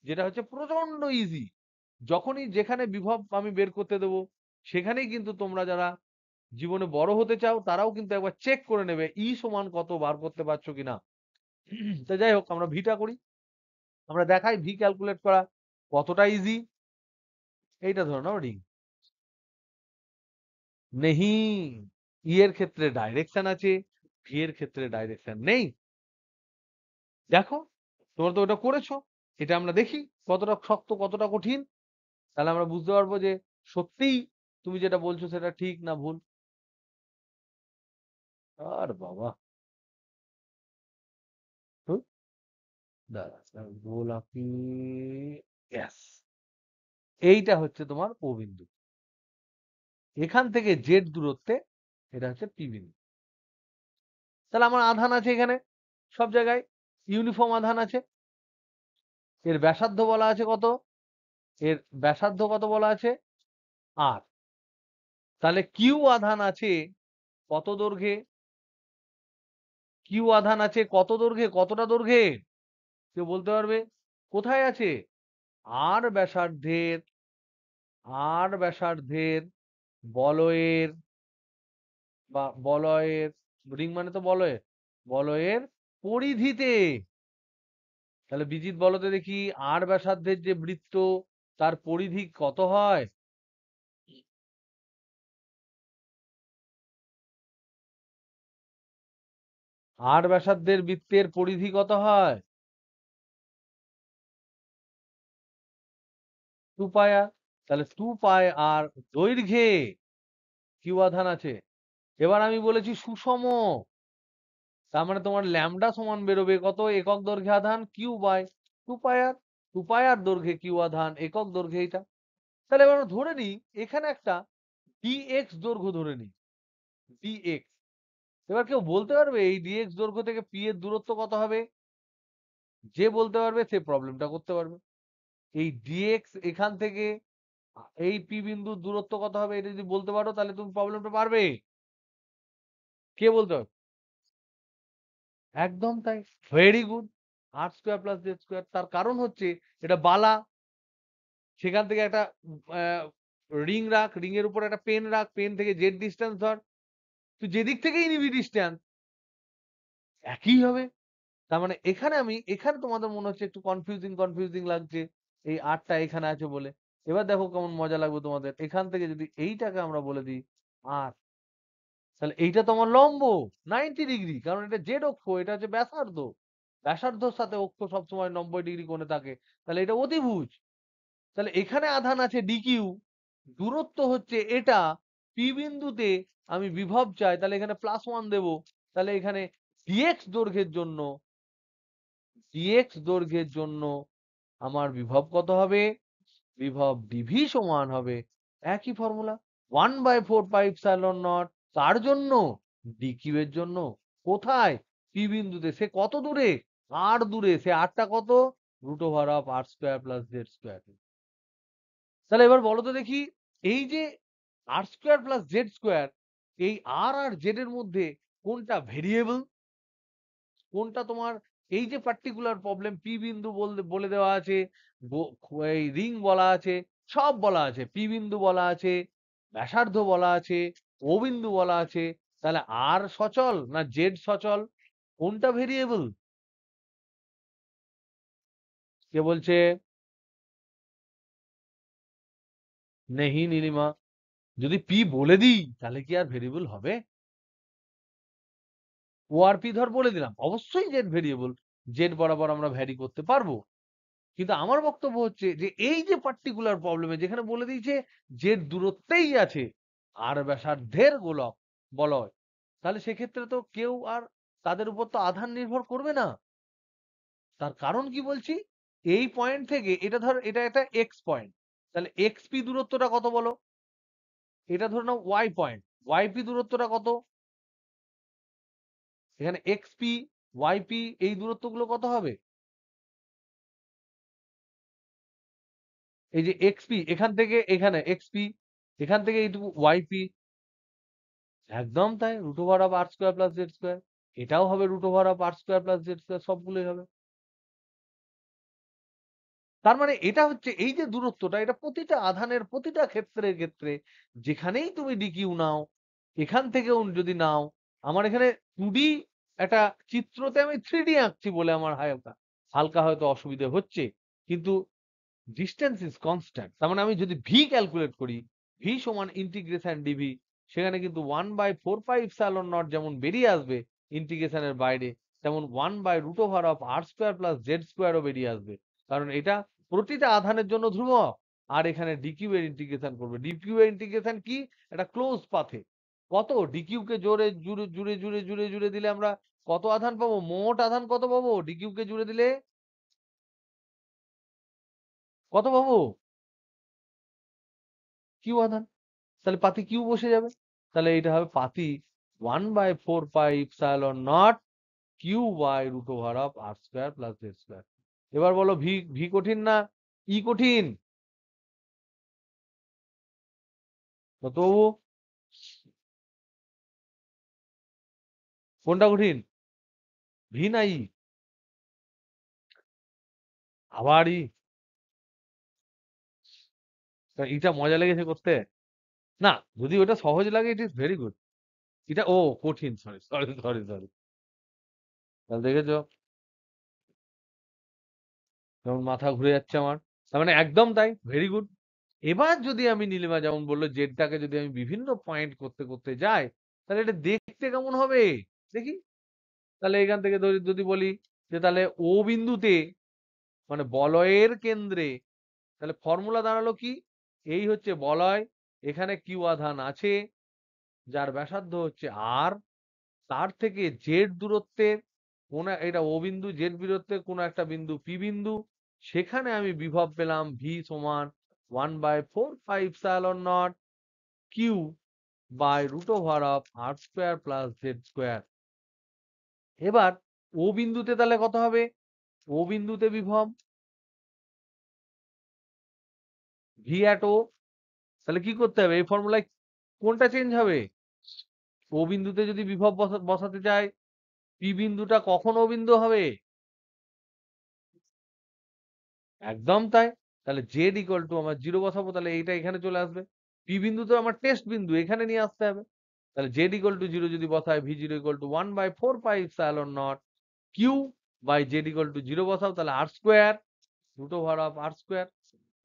যেটা হচ্ছে প্রচন্ড ইজি। যখনই যেখানে বিভব আমি বের করতে দেবো, সেখানেই কিন্তু তোমরা যারা জীবনে বড় হতে চাও তারাও কিন্তু একবার চেক করে নেবে ই সমান কত বার করতে পারছো কিনা। তো যাই হোক, আমরা ভিটা করি, আমরা দেখাই ভি ক্যালকুলেট করা কতটা ইজি। এইটা ধরে নাও রিং নেহি, ই এর ক্ষেত্রে ডাইরেকশন আছে, ভি এর ক্ষেত্রে ডাইরেকশন নেই। দেখো, তোমরা তো ওটা করেছো, এটা আমরা দেখি কতটা শক্ত কতটা কঠিন। তাহলে আমরা বুঝতে পারবো যে সত্যিই তুমি যেটা বলছো সেটা ঠিক না ভুল। আর বাবা, হুম, দাঁড়া, গোলাপি, ব্যাস, এইটা হচ্ছে তোমার ও বিন্দু। এখান থেকে জেড দূরত্বে এটা হচ্ছে পি বিন্দু। তাহলে আমার আধান আছে এখানে, সব জায়গায় ইউনিফর্ম আধান আছে। এর ব্যাসার্ধ বলা আছে কত? এর ব্যাসার্ধ কত বলা আছে? আর। তাহলে কিউ আধান আছে কত দৈর্ঘ্যে? কিউ আধান আছে কত দৈর্ঘ্যে, কতটা দৈর্ঘ্যে কেউ বলতে পারবে? কোথায় আছে? আর ব্যাসার্ধের, আর ব্যাসার্ধের বলয়ের, বা বলয়ের, রিং মানে তো বলয়ের, বলয়ের পরিধিতে। তাহলে বিজিত বলো তো দেখি, আর ব্যাসার্ধের যে বৃত্ত, তার পরিধি কত হয়? আর ব্যাসার্ধের বৃত্তের পরিধি কত হয়? 2 পাই আর। তাহলে 2 পাই আর দৈর্ঘ্যে কিউ আধান আছে। এবার আমি বলেছি সুষম, তার মানে তোমার ল্যামডা সমান বেরোবে কত? একক দৈর্ঘ্যে আধান কিউ বাই 2 পাই আর। 2 পাই আর দৈর্ঘ্যে কিউ আধান, একক দৈর্ঘ্যে এটা। তাহলে এবার আমরা ধরে নিই এখানে একটা ডিএক্স দৈর্ঘ্য ধরে নিই, ডিএক্স। এবার কেউ বলতে পারবে এই ডিএক্স দৈর্ঘ্য থেকে পি এর দূরত্ব কত হবে? যে বলতে পারবে সে প্রবলেমটা করতে পারবে। এই ডিএক্স এখান থেকে এই পি বিন্দুর দূরত্ব কত হবে, এটা যদি বলতে পারো তাহলে তুমি প্রবলেমটা পারবে। কে বলতে পারবে? একদম তাই, ভেরি গুড। আর স্কোয়ার প্লাস জেড স্কোয়ার। তার কারণ হচ্ছে এটা বালা, সেখান থেকে একটা রিং রাখ, রিং এর উপর একটা পেন রাখ, পেন থেকে জেড ডিস্টেন্স ধর, তুই যেদিক থেকেই নিবি ডিস্টেন্স একই হবে। তার মানে এখানে তোমাদের মনে হচ্ছে একটু কনফিউজিং কনফিউজিং লাগছে, এই আরটা এখানে আছে বলে। এবার দেখো কেমন মজা লাগবে তোমাদের, এখান থেকে যদি এইটাকে আমরা বলে দিই আর, তাহলে এইটা তোমার লম্ব 90 ডিগ্রি, কারণ এটা জেড অক্ষ, এটা হচ্ছে ব্যাসার্ধ। ব্যাসার্ধর সাথে অক্ষ সবসময় 90 ডিগ্রি কোণে থাকে, তাহলে এটা অতিভুজ। তাহলে এখানে আধান আছে ডিকিউ, দূরত্ব হচ্ছে এটা, পি বিন্দুতে আমি বিভব চাই, তাহলে এখানে +1 দেবো। তাহলে এখানে dx দৈর্ঘ্যের জন্য আমার বিভব কত হবে? বিভব ডিভি সমান হবে একই ফর্মুলা 1/4πε0। তার জন্য ডিকিউ এর জন্য কোথায়? পি বিন্দুতে। সে কত দূরে? আর দূরে। সে আরটা কত? √r² + z²। তাহলে এবার বলো তো দেখি, এই যে r² + z², এই আর জেড এর মধ্যে কোনটা ভেরিয়েবল? কোনটা তোমার এই যে পার্টিকুলার প্রবলেম পি বিন্দু বলে দেওয়া আছে, এই রিং বলা আছে, সব বলা আছে, পি বিন্দু বলা আছে, ব্যাসার্ধ বলা আছে, ও বিন্দু বলা আছে, তাহলে আর সচল না জেড সচল? কোনটা ভেরিয়েবল? কে বলছে? নেহি নীলিমা। যদি পি বলে দিই তাহলে কি আর ভেরিয়েবল হবে? ও আর পি ধর বলে দিলাম, অবশ্যই জেড ভেরিয়েবল, জেড বরাবর আমরা ভ্যারি করতে পারবো। কিন্তু আমার বক্তব্য হচ্ছে যে এই যে পার্টিকুলার প্রবলেমে যেখানে বলে দিয়েছে যে দূরত্বেই আছে আর ব্যাসার্ধের গোলক বলয়, তাহলে সেক্ষেত্রে তো কেউ আর তাদের উপর তো আধান নির্ভর করবে না। তার কারণ কি বলছি, এই পয়েন্ট থেকে এটা ধর এটা একটা এক্স পয়েন্ট, তাহলে এক্স পি দূরত্বটা কত বলো? এটা ধরে নাও ওয়াই পয়েন্ট, ওয়াই পি দূরত্বটা কত? এখানে এক্স পি ওয়াই পি এই দূরত্বগুলো কত হবে? এই যে এক্স পি এখান থেকে এখানে এক্স পি, এখান থেকে এইটুকু ওয়াই পি, একদম তাই, √r² + z²। এটাও হবে √r² + z², সবগুলোই হবে। তার মানে এটা হচ্ছে এই যে দূরত্বটা, এটা প্রতিটা আধানের প্রতিটা ক্ষেত্রে যেখানেই তুমি ডিকিউ নাও, এখান থেকেও যদি নাও, আমার এখানে 2D একটা চিত্রতে আমি 3D আঁকছি বলে আমার হালকা হালকা হয়তো অসুবিধে হচ্ছে, কিন্তু ডিস্টেন্স ইজ কনস্ট্যান্ট। তার মানে আমি যদি ভি ক্যালকুলেট করি, ভি সমান ইন্টিগ্রেশন ডিভি, সেখানে কিন্তু 1/4πε0 যেমন বেরিয়ে আসবে ইন্টিগ্রেশনের বাইরে, তেমন 1/√r² + z² বেরিয়ে আসবে। কারণ এটা প্রতিটা আধানের জন্য ধ্রুবক, আর এখানে ডিকিউ এর ইন্টিগ্রেশন করবে। ডিকিউ এর ইন্টিগ্রেশন কি? একটা ক্লোজ পাথে। কত ডিকিউ কে জোরে জুড়ে জুড়ে জুড়ে জুড়ে জুড়ে দিলে আমরা কত আধান পাবো? মোট আধান কত পাবো ডিকিউ কে জুড়ে দিলে? কত পাবো? কিউ আধান। তাহলে পাতি কিউ বসে যাবে। তাহলে এটা হবে পাতি 1/4πε0 কিউ বাই √r² + z²। এবার বলো ভি ভি কঠিন না ই কঠিন? কত বাবু? কোনটা কঠিন? ভি না ই? আবার ই? ইটা মজা লেগেছে করতে? না, যদি ওটা সহজ লাগে ইট ইজ ভেরি গুড। এটা ও কঠিন, সরি সরি সরি সরি। তাহলে দেখেছো যেমন মাথা ঘুরে যাচ্ছে আমার। তার মানে একদম তাই, ভেরি গুড। এবার যদি আমি নীলিমা যেমন বললো জেডটাকে যদি আমি বিভিন্ন পয়েন্ট করতে করতে যাই, তাহলে এটা দেখতে কেমন হবে দেখি। তাহলে এখান থেকে যদি বলি যে তাহলে ও বিন্দুতে মানে বলয়ের কেন্দ্রে, তাহলে ফর্মুলা দাঁড়ালো কি? এই হচ্ছে বলয়, এখানে কিউ আধান আছে যার ব্যাসার্ধ হচ্ছে আর, তার থেকে জেড দূরত্বের কোন এটা ও বিন্দু, জেড দূরত্বের কোন একটা বিন্দু পি বিন্দু, সেখানে আমি বিভব পেলাম ভি সমান 1/4πε0 কিউ বাই √r² + z²। এবার ও বিন্দুতে তাহলে কত হবে? ও বিন্দুতে বিভব ভি অ্যাট ও, তাহলে কি করতে হবে? এই ফর্মুলায় কোনটা চেঞ্জ হবে? ও বিন্দুতে যদি বিভব বসাতে চাই, পি বিন্দুটা কখন ও বিন্দু হবে? একদম তাই। তাহলে জেড ইকুয়াল টু আমার 0 বসাবো, তাহলে এইটা এখানে চলে আসবে। পি বিন্দু তো আমার টেস্ট বিন্দু, এখানে নিয়ে আসতে হবে। তাহলে জেড ইকুয়াল টু 0 যদি বসায়, V equal to 1/4πε0 Q by Z equal to 0 বসাও, তাহলে r², √r²,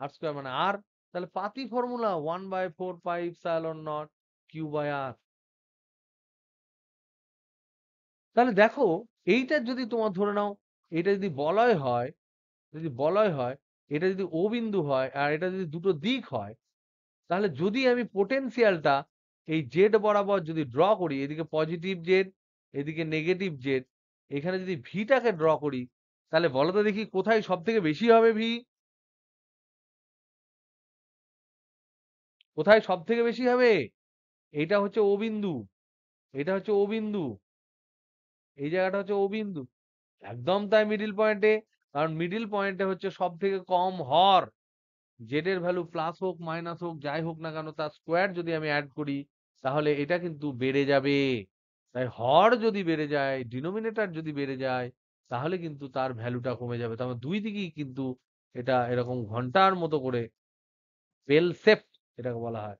r² মানে আর, তাহলে পাতি ফর্মুলা 1/4πε0 কিউ বাই আর। তাহলে দেখো, এইটা যদি তোমার ধরে নাও, এটা যদি বলয় হয়, যদি বলয় হয়, এটা যদি ও বিন্দু হয় আর এটা যদি দুটো দিক হয়, তাহলে যদি আমি পোটেনশিয়ালটা এই জেড বরাবর যদি ড্র করি, এদিকে পজিটিভ জেড এদিকে নেগেটিভ জেড, এখানে যদি ভিটাকে ড্র করি, তাহলে বলো তো দেখি কোথায় সব থেকে বেশি হবে ভি? কোথায় সব থেকে বেশি হবে? এইটা হচ্ছে ও বিন্দু, এটা হচ্ছে ও বিন্দু, এই জায়গাটা হচ্ছে ও বিন্দু। একদম তাই, মিডিল পয়েন্টে। কারণ মিডিল পয়েন্টে হচ্ছে সব থেকে কম হর। জেড এর ভ্যালু প্লাস হোক মাইনাস হোক যাই হোক না কেন, তার স্কোয়ার যদি আমি অ্যাড করি, তাহলে এটা কিন্তু বেড়ে যাবে। তাই হর যদি বেড়ে যায়, ডিনোমিনেটর যদি বেড়ে যায়, তাহলে কিন্তু তার ভ্যালুটা কমে যাবে। তার মানে দুই দিকেই কিন্তু এটা এরকম ঘন্টার মতো করে বেল শেপ এটাকে বলা হয়।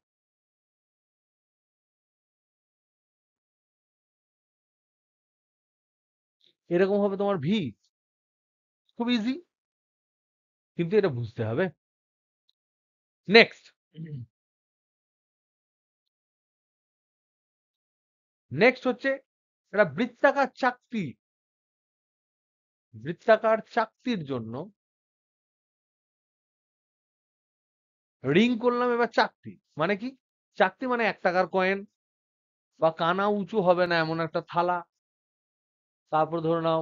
এরকম হবে তোমার ভি। খুব ইজি, কিন্তু এটা বুঝতে হবে। নেক্সট, নেক্সট হচ্ছে একটা বৃত্তাকার চাকতি। বৃত্তাকার চাকতির জন্য রিং করলাম, এবার চাকতি মানে কি? চাকতি মানে ১ টাকার কয়েন, বা কানা উঁচু হবে না এমন একটা থালা। তারপর ধরে নাও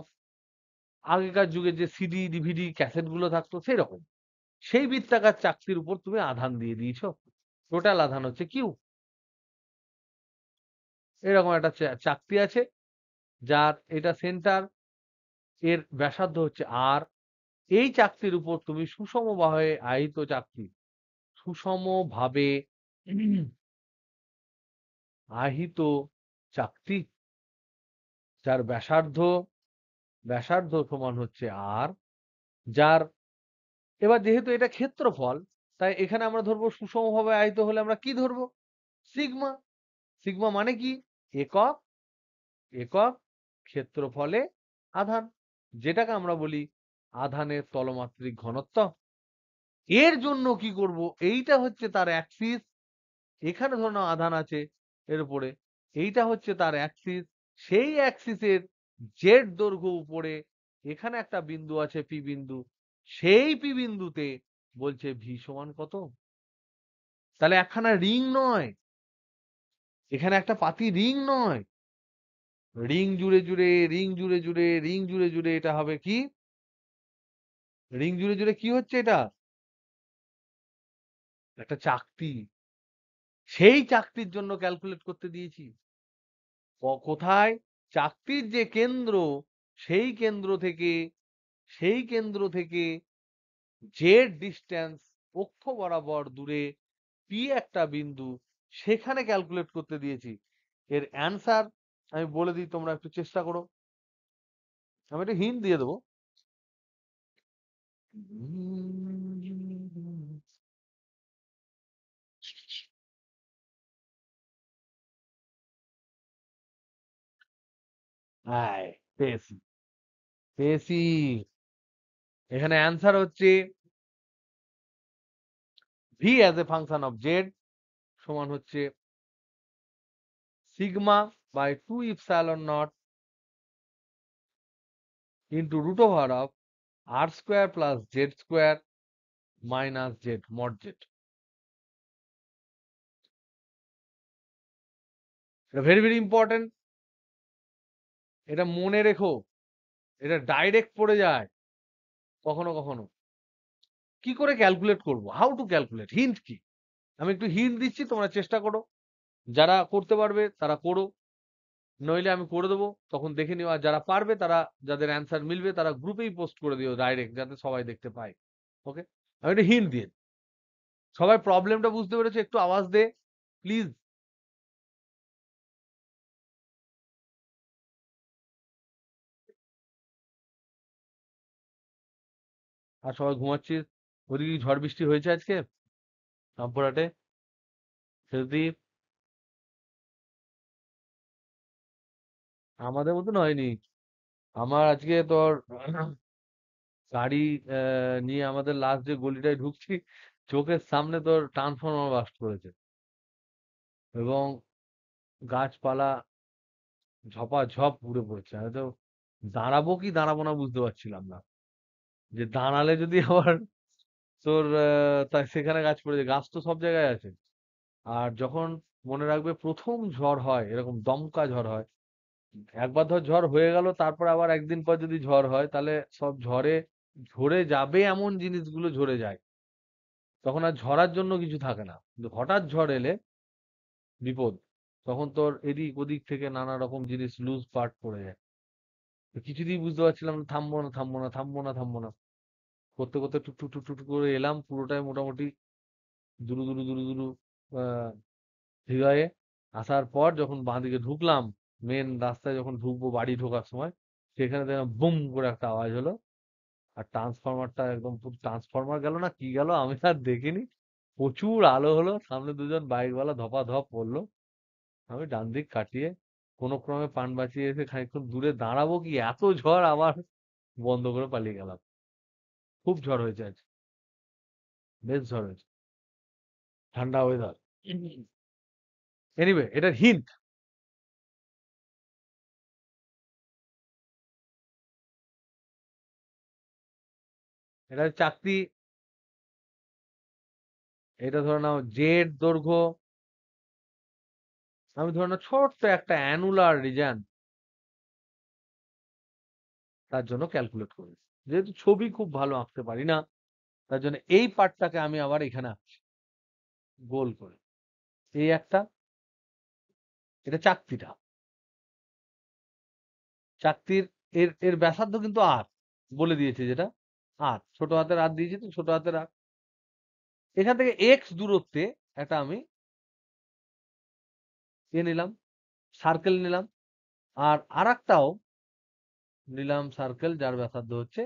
আগেকার যুগে যে সিডি ডিভিডি ক্যাসেট গুলো থাকতো সেরকম। সেই বৃত্তাকার চাকতির উপর তুমি আধান দিয়ে দিয়েছো। টোটাল আধান হচ্ছে কিউ। এরকম একটা চাকতি আছে, যার এটা সেন্টার, এর ব্যাসার্ধ হচ্ছে আর। এই চাকতির উপর তুমি সুষমভাবে আহিত চাকতি, সুষমভাবে আহিত চাকতি, যার ব্যাসার্ধ সমান হচ্ছে আর, যার, এবার যেহেতু এটা ক্ষেত্রফল, তাই এখানে আমরা ধরবো সুষমভাবে আহিত হলে আমরা কি ধরবো? সিগমা। সিগমা মানে কি? একক, একক ক্ষেত্রফলে আধান, যেটাকে আমরা বলি আধানের তলমাত্রিক ঘনত্ব। এর জন্য কি করব? এইটা হচ্ছে তার অ্যাক্সিস। এখানে ধরুন আধান আছে এর উপরে, এইটা হচ্ছে তার অ্যাক্সিস। সেই অ্যাক্সিসের জেড দৈর্ঘ্য উপরে এখানে একটা বিন্দু আছে পি বিন্দু, সেই পি বিন্দুতে বলছে ভি সমান কত। তাহলে একখানা রিং নয়, এখানে একটা পাতি রিং নয়, রিং জুড়ে জুড়ে, রিং জুড়ে জুড়ে, রিং জুড়ে জুড়ে এটা হবে কি? রিং জুড়ে জুড়ে কি হচ্ছে এটা? একটা চাকতি। সেই চাকতির জন্য ক্যালকুলেট করতে দিয়েছি। কোথায়? চাকতির যে কেন্দ্র, সেই কেন্দ্র থেকে, সেই কেন্দ্র থেকে জেড ডিস্টেন্স অক্ষ বরাবর দূরে পি একটা বিন্দু, সেখানে ক্যালকুলেট করতে দিয়েছি। এর অ্যান্সার আমি বলে দিই, তোমরা একটু চেষ্টা করো। আমি একটা হিন্ট দিয়ে দেবো। আয়, পেয়েছি, পেয়েছি। এখানে অ্যান্সার হচ্ছে V as a function of Z সমান হচ্ছে sigma by 2 epsilon naught into root over of R square plus Z square minus Z mod Z. এটা ভেরি ভেরি ইম্পর্টেন্ট, এটা মনে রেখো। এটা ডাইরেক্ট পড়ে যায় কখনো কখনো। কি করে ক্যালকুলেট করব? How to calculate? হিন্ট কি? আমি একটু হিন্ট দিচ্ছি, তোমরা চেষ্টা করো। যারা করতে পারবে তারা করো, নইলে আমি করে দেবো, তখন দেখে নিও। আর যারা পারবে তারা, যাদের অ্যান্সার মিলবে তারা গ্রুপেই পোস্ট করে দিও ডাইরেক্ট, যাতে সবাই দেখতে পায়। ওকে, আমি একটা হিন্ট দিয়ে, সবাই প্রবলেমটা বুঝতে পেরেছে? একটু আওয়াজ দে প্লিজ। আর সবাই ঘুমাচ্ছিস? ওদিকে কি ঝড় বৃষ্টি হয়েছে আজকে রামপুরহাটে? যদি আমাদের মতন হয়নি। আমার আজকে তোর গাড়ি নিয়ে আমাদের লাস্ট যে গলিটায় ঢুকছি, চোখের সামনে তোর ট্রান্সফরমার বাস্ট করেছে, এবং গাছপালা ঝপাঝপ উড়ে পড়েছে। আমি তো দাঁড়াবো কি দাঁড়াবো না বুঝতে পারছিলাম না, যে দাঁড়ালে যদি আবার তোর তাই সেখানে গাছ পড়েছে। গাছ তো সব জায়গায় আছে। আর যখন, মনে রাখবে, প্রথম ঝড় হয়, এরকম দমকা ঝড় হয়, একবার ধর ঝড় হয়ে গেল, তারপর আবার একদিন পর যদি ঝড় হয়, তাহলে সব ঝড়ে ঝরে যাবে এমন জিনিসগুলো ঝরে যায়। তখন আর ঝরার জন্য কিছু থাকে না। কিন্তু হঠাৎ ঝড় এলে বিপদ। তখন তোর এদিক ওদিক থেকে নানা রকম জিনিস লুজ পার্ট পড়ে যায়। তো কিছুতেই বুঝতে পারছিলাম না, থামবো না, থামবো না, থামবো না, থামবো না। করতে করতে টুক টুক টুক টুক করে এলাম পুরোটাই মোটামুটি দুরু দুরু দুরু দুরু আহ হৃদয়ে। আসার পর যখন বাঁদিকে ঢুকলাম, মেন রাস্তায় যখন ঢুকবো বাড়ি ঢোকার সময়, সেখানে দেখলাম বুম করে একটা আওয়াজ হলো। আর ট্রান্সফরমারটা একদম পুরো ট্রান্সফরমার গেল না কি গেল আমি আর দেখিনি। প্রচুর আলো হলো, সামনে দুজন বাইকওয়ালা ধপাধপ পড়লো। আমি ডান দিক কাটিয়ে কোনো ক্রমে প্রাণ বাঁচিয়ে এসে খানিকক্ষণ দূরে দাঁড়াবো, কি এত ঝড়, আবার বন্ধ করে পালিয়ে গেলাম। খুব ঝড় হয়েছে আজ, বেশ ঝড় হয়েছে, ঠান্ডা ওয়েদার। এনিওয়ে, এটার হিন্ট। এটা চাকতি। এটা ধরে নাও জেড দৈর্ঘ্য। আমি ধরে নাও ছোট্ট একটা অ্যানুলার রিজন তার জন্য ক্যালকুলেট করি। যেহেতু ছবি খুব ভালো আঁকতে পারি না, তার জন্য এই পার্টটাকে আমি আবার এখানে আঁকছি গোল করে। এই একটা, এটা চাকতিটা। চাকতির এর এর ব্যাসার্ধ কিন্তু আর বলে দিয়েছে, যেটা আর ছোট হাতের আর দিয়েছে, তো ছোট হাতের আর। এখান থেকে এক্স দূরত্বে একটা আমি নিলাম, সার্কেল নিলাম। আর আরেকটাও নিলাম সার্কেল, যার ব্যাসার্ধ হচ্ছে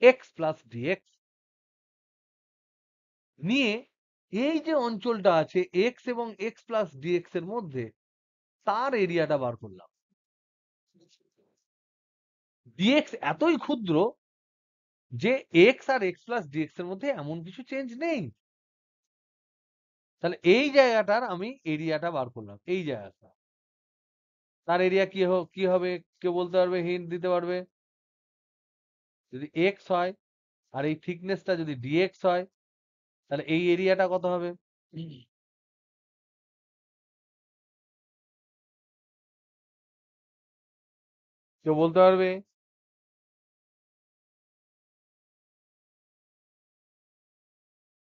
এক্স প্লাস ডিএক্স। নিয়ে এই যে অঞ্চলটা আছে এক্স এবং এক্স প্লাস ডিএক্স এর মধ্যে, তার এরিয়াটা বার করলাম। ডিএক্স এতই ক্ষুদ্র যে এক্স আর এক্স প্লাস ডিএক্স এর মধ্যে এমন কিছু চেঞ্জ নেই। তাহলে এই জায়গাটার আমি এরিয়াটা বার করলাম, এই জায়গাটা। তার এরিয়া কি হবে, কেউ বলতে পারবে, হিন্ট দিতে পারবে? যদি এক্স হয় আর এই থিকনেসটা যদি ডিএক্স হয়, তাহলে এই এরিয়াটা কত হবে? কেউ বলতে পারবে?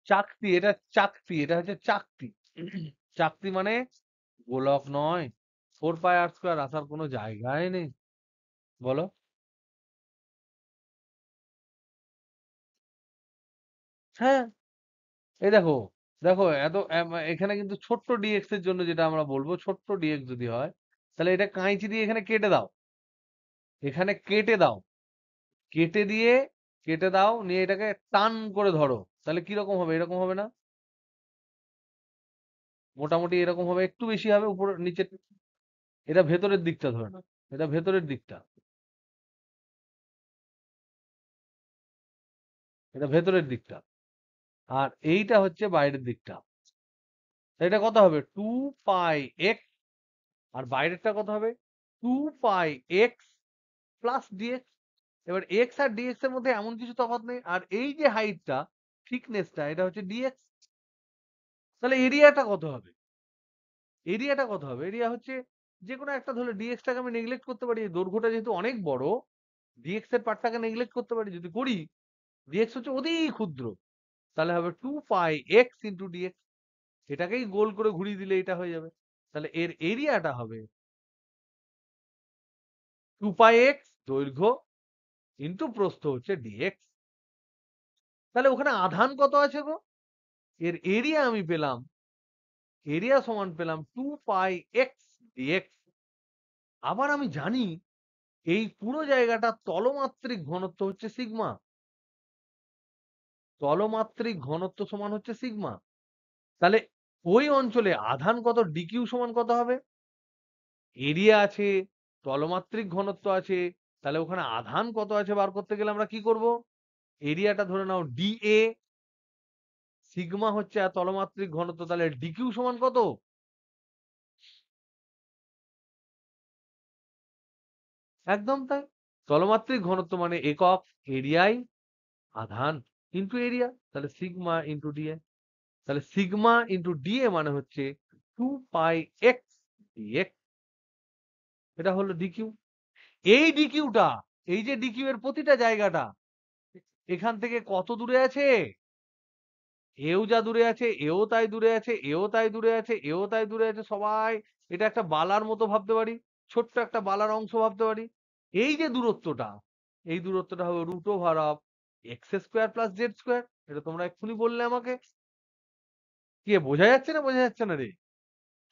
চাকতি, এটা চাকতি, এটা হচ্ছে চাকতি। চাকতি মানে গোলক নয়। 4 পাই আর স্কোয়ার আসার কোনো জায়গায় নেই। বলো। হ্যাঁ, এই দেখো, দেখো এত এখানে কিন্তু ছোট্ট ডিএক্স এর জন্য যেটা আমরা বলবো, ছোট্ট ডিএক্স যদি হয়, তাহলে এটা কাঁচি দিয়ে এখানে কেটে দাও, এখানে কেটে দাও, কেটে দিয়ে কেটে দাও, নিয়ে এটাকে টান করে ধরো, তাহলে কিরকম হবে? এরকম হবে না? মোটামুটি এরকম হবে, একটু বেশি হবে উপর নিচে। এটা ভেতরের দিকটা ধরে নাও, এটা ভেতরের দিকটা, এটা ভেতরের দিকটা। আর এইটা হচ্ছে বাইরের দিকটা। এটা কত হবে? 2 পাই এক্স। আর বাইরেরটা কত হবে? 2 পাই এক্স প্লাস ডিএক্স। এবার এক্স আর ডিএক্স এর মধ্যে এমন কিছু তফাৎ নেই। আর এই যে হাইটটা, থিকনেসটা, এটা হচ্ছে ডিএক্স। তাহলে এরিয়াটা কত হবে? এরিয়াটা কত হবে? এরিয়া হচ্ছে যে কোনো একটা, ধরলে ডিএক্সটাকে আমি নেগলেক্ট করতে পারি, এই দৈর্ঘ্যটা যেহেতু অনেক বড়, ডিএক্স এর পার্টটাকে নেগলেক্ট করতে পারি। যদি করি, ডিএক্স হচ্ছে অতি ক্ষুদ্র, তাহলে হবে 2 পাই এক্স ইন্টু ডিএক্স। এটাকেই গোল করে ঘুরিয়ে দিলে এটা হয়ে যাবে। তাহলে এর এরিয়াটা হবে 2 পাই এক্স দৈর্ঘ্য ইন্টু প্রস্থ হচ্ছে ডিএক্স। তাহলে ওখানে আধান কত আছে গো? এর এরিয়া আমি পেলাম, এরিয়া সমান পেলাম 2 পাই এক্স ডিএক্স। আবার আমি জানি এই পুরো জায়গাটা তলমাত্রিক ঘনত্ব হচ্ছে সিগমা। তলমাত্রিক ঘনত্ব সমান হচ্ছে সিগমা। তাহলে ওই অঞ্চলে আধান কত, ডিকিউ সমান কত হবে? এরিয়া আছে, তলমাত্রিক ঘনত্ব আছে, তাহলে ওখানে আধান কত আছে বার করতে গেলে আমরা কি করব? এরিয়াটা ধরে নাও ডিএ, সিগমা হচ্ছে আর তলমাত্রিক ঘনত্ব, তাহলে ডিকিউ সমান কত? একদম তাই। তলমাত্রিক ঘনত্ব মানে একক, এরিয়াই আধান ইন্টু এরিয়া, তাহলে সিগমা ইন্টু ডিএ। তাহলে সিগমা ইন্টু ডিএ মানে হচ্ছে 2 পাই এক্স ডিএক্স। এটা হলো ডিকিউ। এই ডিকিউটা, এই যে ডিকিউ এর প্রতিটা জায়গাটা এখান থেকে কত দূরে আছে? এও যা দূরে আছে, এও তাই দূরে আছে, এও তাই দূরে আছে, এও তাই দূরে আছে, সবাই এটা একটা বালার মতো ভাবতে পারি, ছোট্ট একটা বালার অংশ ভাবতে পারি। এই যে দূরত্বটা, এই দূরত্বটা হবে root over of X square plus Z square. এটা তোমরা এক্ষুনি বললে আমাকে। কি বোঝা যাচ্ছে না বোঝা যাচ্ছে না রে?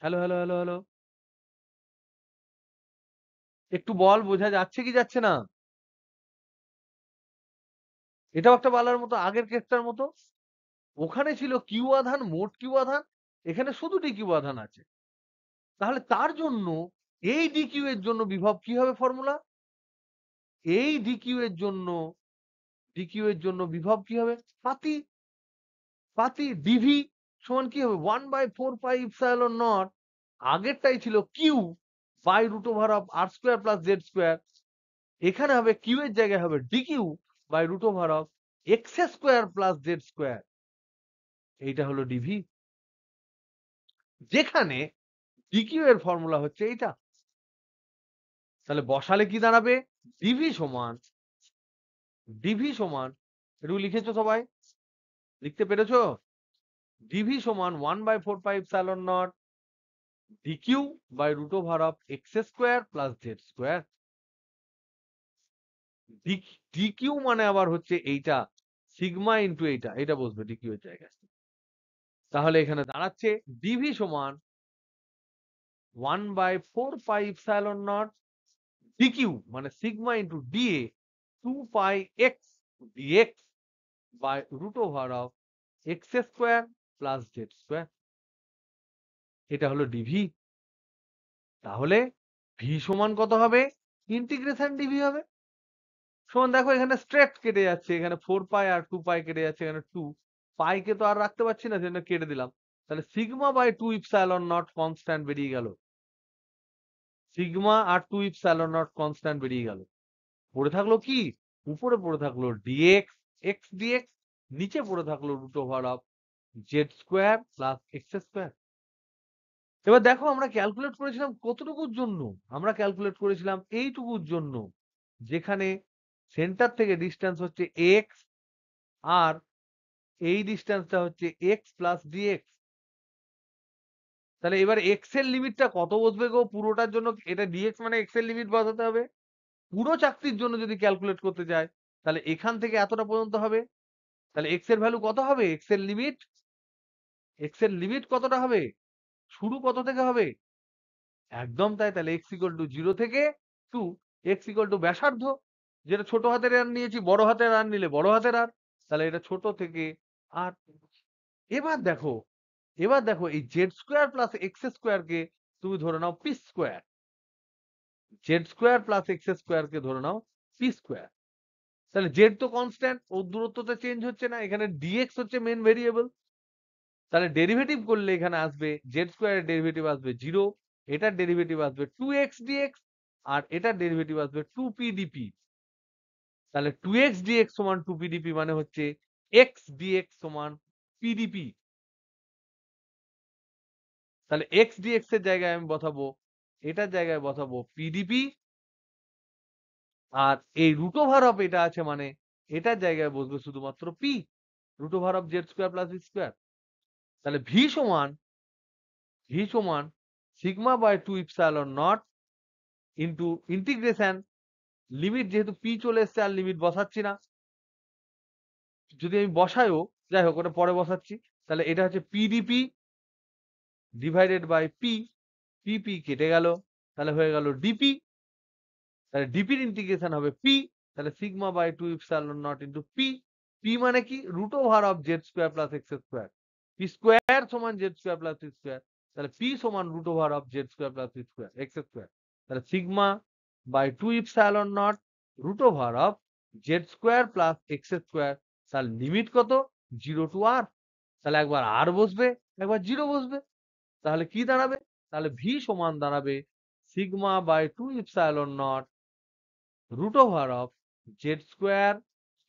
হ্যালো হ্যালো হ্যালো হ্যালো, একটু বল, বোঝা যাচ্ছে কি যাচ্ছে না? এটাও একটা বালার মতো, আগের কেসটার মতো। ওখানে ছিল কিউ আধান, মোট কিউ আধান, এখানে শুধু ডি কিউ আধান আছে। তাহলে তার জন্য এই ডিকিউ এর জন্য বিভব কি হবে ফর্মুলা? এই ডিকিউ এর জন্য বিভব কি হবে? পাতি, ডিভি সমান কি হবে? 1/4πε0। আগেরটাই ছিল Q by root over of R square plus Z square. এখানে হবে কিউ এর জায়গায় হবে DQ by root over of X square plus Z square. এইটা হলো ডিভি, যেখানে ডিকিউ এর ফর্মুলা হচ্ছে এইটা। তাহলে বসালে কি দাঁড়াবে? ডিভি সমান, একটু লিখেছো সবাই? লিখতে পেরেছো? ডিভি সমান 1/4πε0 DQ by root over of X square plus Z square. DQ মানে আবার হচ্ছে এইটা, সিগমা ইন্টু এইটা, এটা বসবে ডিকিউ এর জায়গায়। তাহলে এখানে দাঁড়াচ্ছে ডিভি সমান 1/4πε0 ডিকিউ মানে sigma into DA 2πx DX by root over of X square plus Z square. এটা হলো ডিভি। তাহলে ভি সমান কত হবে? ইন্টিগ্রেশন ডিভি হবে সমান, দেখো এখানে স্ট্রেট কেটে যাচ্ছে, এখানে 4π আর 2π কেটে যাচ্ছে, এখানে 2 পাই কে তো আর রাখতে পারছি না, সেজন্য কেটে দিলাম। তাহলে সিগমা বাই 2ε0 কনস্ট্যান্ট বেরিয়ে গেল, সিগমা আর 2ε0 কনস্ট্যান্ট বেরিয়ে গেল। পড়ে থাকলো কি? উপরে পড়ে থাকলো ডিএক্স, এক্স ডিএক্স, নিচে পড়ে থাকলো root over of Z square plus X square. এবার দেখো আমরা ক্যালকুলেট করেছিলাম কতটুকুর জন্য? আমরা ক্যালকুলেট করেছিলাম এইটুকুর জন্য, যেখানে সেন্টার থেকে ডিস্টেন্স হচ্ছে এক্স, আর এই ডিস্টেন্সটা হচ্ছে এক্স প্লাস ডিএক্স। তাহলে এবার এক্স এর লিমিটটা কত বসবে গো পুরোটার জন্য? এটা ডিএক্স মানে এক্স এর লিমিট বসাতে হবে। পুরো চাকতির জন্য যদি ক্যালকুলেট করতে যায়, তাহলে এখান থেকে এতটা পর্যন্ত হবে। তাহলে এক্স এর ভ্যালু কত হবে? এক্স এর লিমিট কতটা হবে? শুরু কত থেকে হবে? একদম তাই। তাহলে এক্স ইকুয়াল টু 0 থেকে 2, এক্স ইকুয়াল টু ব্যাসার্ধ, যেটা ছোট হাতের আর নিয়েছি, বড় হাতের আর নিলে বড় হাতের আর। তাহলে এটা ছোট থেকে আর। এবার দেখো, এই Z square plus X square কে তুমি ধরে নাও P square, Z square plus X square কে ধরে নাও পি স্কোয়ার। তাহলে জেড তো কনস্ট্যান্ট, ওর দূরত্বতে চেঞ্জ হচ্ছে না, এখানে ডিএক্স হচ্ছে মেন ভেরিয়েবল। তাহলে ডেরিভেটিভ করলে এখানে আসবে জেড স্কোয়ারের ডেরিভেটিভ আসবে 0, এটার ডেরিভেটিভ আসবে 2x dx, আর এটার ডেরিভেটিভ আসবে 2p dp। তাহলে 2x dx সমান 2p dp মানে হচ্ছে x dx সমান p dp। তাহলে x dx এর জায়গায় আমি বসাবো, এটার জায়গায় বসাবো p dp, আর এই রুট ওভার অফ এটা আছে মানে এটার জায়গায় বসবে শুধুমাত্র p, root over of Z square plus V square. তাহলে ভি সমান sigma by 2ε0 into integration, limit যেহেতু পি চলে এসছে আর লিমিট বসাচ্ছি না, যদি আমি বসাইও যাই হোক ওটা পরে বসাচ্ছি। তাহলে এটা হচ্ছে PDP divided by P, P কেটে গেল, তাহলে হয়ে গেল ডিপি। তাহলে ডিপির ইন্টিগ্রেশন হবে পি, তাহলে sigma by 2ε0 into P. P মানে কি? Root over of Z square plus X square, P square সমান Z square plus C square. তাহলে পি সমান root over of Z square plus C square X square. তাহলে sigma by 2ε0 root over of Z square plus X square. তার limit কত? 0 two আর। তাহলে একবার আর বসবে, একবার 0 বসবে। তাহলে কি দাঁড়াবে? তাহলে ভি সমান দাঁড়াবে sigma by 2ε0 root over of Z square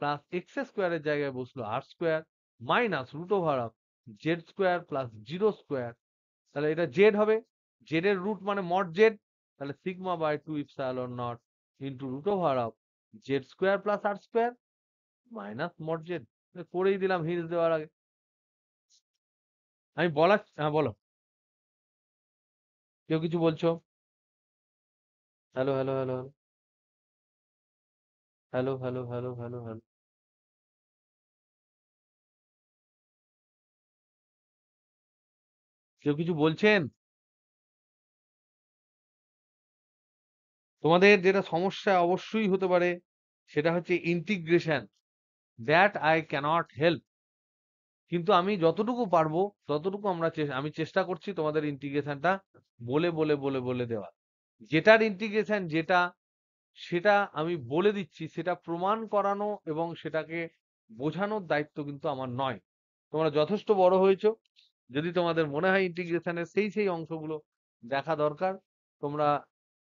plus X স্কোয়ারের জায়গায় বসলো R square, minus root over of Z square plus 0 square. তাহলে এটা জেড হবে, জেড এর রুট মানে মড জেড, তাহলে sigma by 2 epsilon naught into root over of Z square plus R square minus mod Z. করেই দিলাম hinge দেওয়ার আগে। আমি বলার, হ্যাঁ বলো, কেউ কিছু বলছো? Hello hello hello hello hello hello hello hello, কেউ কিছু বলছেন? তোমাদের যেটা সমস্যা অবশ্যই হতে পারে সেটা হচ্ছে integration, that I cannot help. কিন্তু আমি যতটুকু পারবো ততটুকু আমি চেষ্টা করছি তোমাদের ইন্টিগ্রেশনটা বলে বলে বলে বলে দেওয়া। যেটার ইন্টিগ্রেশন যেটা, সেটা আমি বলে দিচ্ছি, সেটা প্রমাণ করানো এবং সেটাকে বোঝানোর দায়িত্ব কিন্তু আমার নয়। তোমরা যথেষ্ট বড় হয়েছো, যদি তোমাদের মনে হয় ইন্টিগ্রেশনের সেই অংশগুলো দেখা দরকার, তোমরা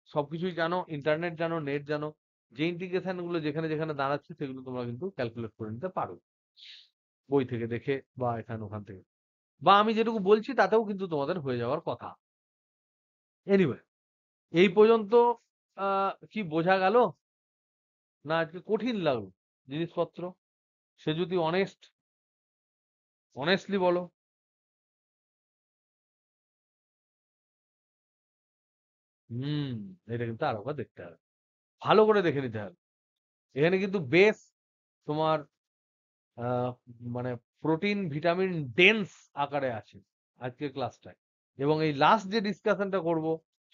সবকিছুই জানো, ইন্টারনেট জানো, নেট জানো, যে ইন্টিগ্রেশন গুলো যেখানে যেখানে দাঁড়াচ্ছে সেগুলো তোমরা কিন্তু ক্যালকুলেট করে নিতে পারো বই থেকে দেখে বা এখানে ওখান থেকে, বা আমি যেটুকু বলছি তাতেও কিন্তু তোমাদের হয়ে যাওয়ার কথা। এনিওয়ে, এই পর্যন্ত কি বোঝা গেল? না আজকে কঠিন লাগলো জিনিসপত্র? সে যদি অনেস্টলি বলো। হুম, এটা কিন্তু আরো একবার দেখতে হবে, ভালো করে দেখে নিতে হবে। এখানে কিন্তু বেশ তোমার আহ, মানে প্রোটিন ভিটামিন ডেন্স আকারে আছে আজকের ক্লাসটায়, এবং এই লাস্ট যে ডিসকাশনটা করব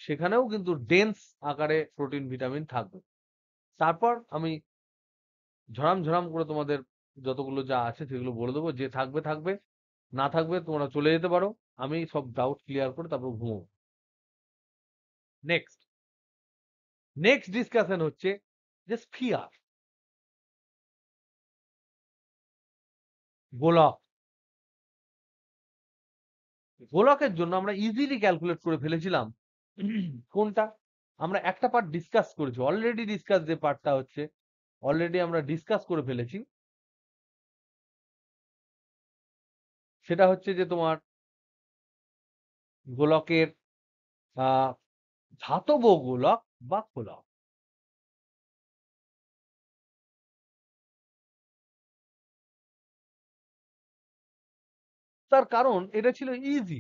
সেখানেও কিন্তু ডেন্স আকারে প্রোটিন ভিটামিন থাকবে। তারপর আমি ঝরাম ঝরাম করে তোমাদের যতগুলো যা আছে সেগুলো বলে দেবো, যে থাকবে থাকবে, না থাকবে তোমরা চলে যেতে পারো, আমি সব ডাউট ক্লিয়ার করে তারপর ঘুমোবো। নেক্সট নেক্সট ডিসকাশন হচ্ছে যে স্ফিয়ার, গোলক। গোলকের জন্য আমরা ইজিলি ক্যালকুলেট করে ফেলেছিলাম কোনটা, আমরা একটা পার্ট ডিসকাস করেছি অলরেডি, ডিসকাস যে পার্টটা হচ্ছে অলরেডি আমরা ডিসকাস করে ফেলেছি, সেটা হচ্ছে যে তোমার গোলকের আহ ধাতব গোলক বা খোলক। তার কারণ এটা ছিল ইজি,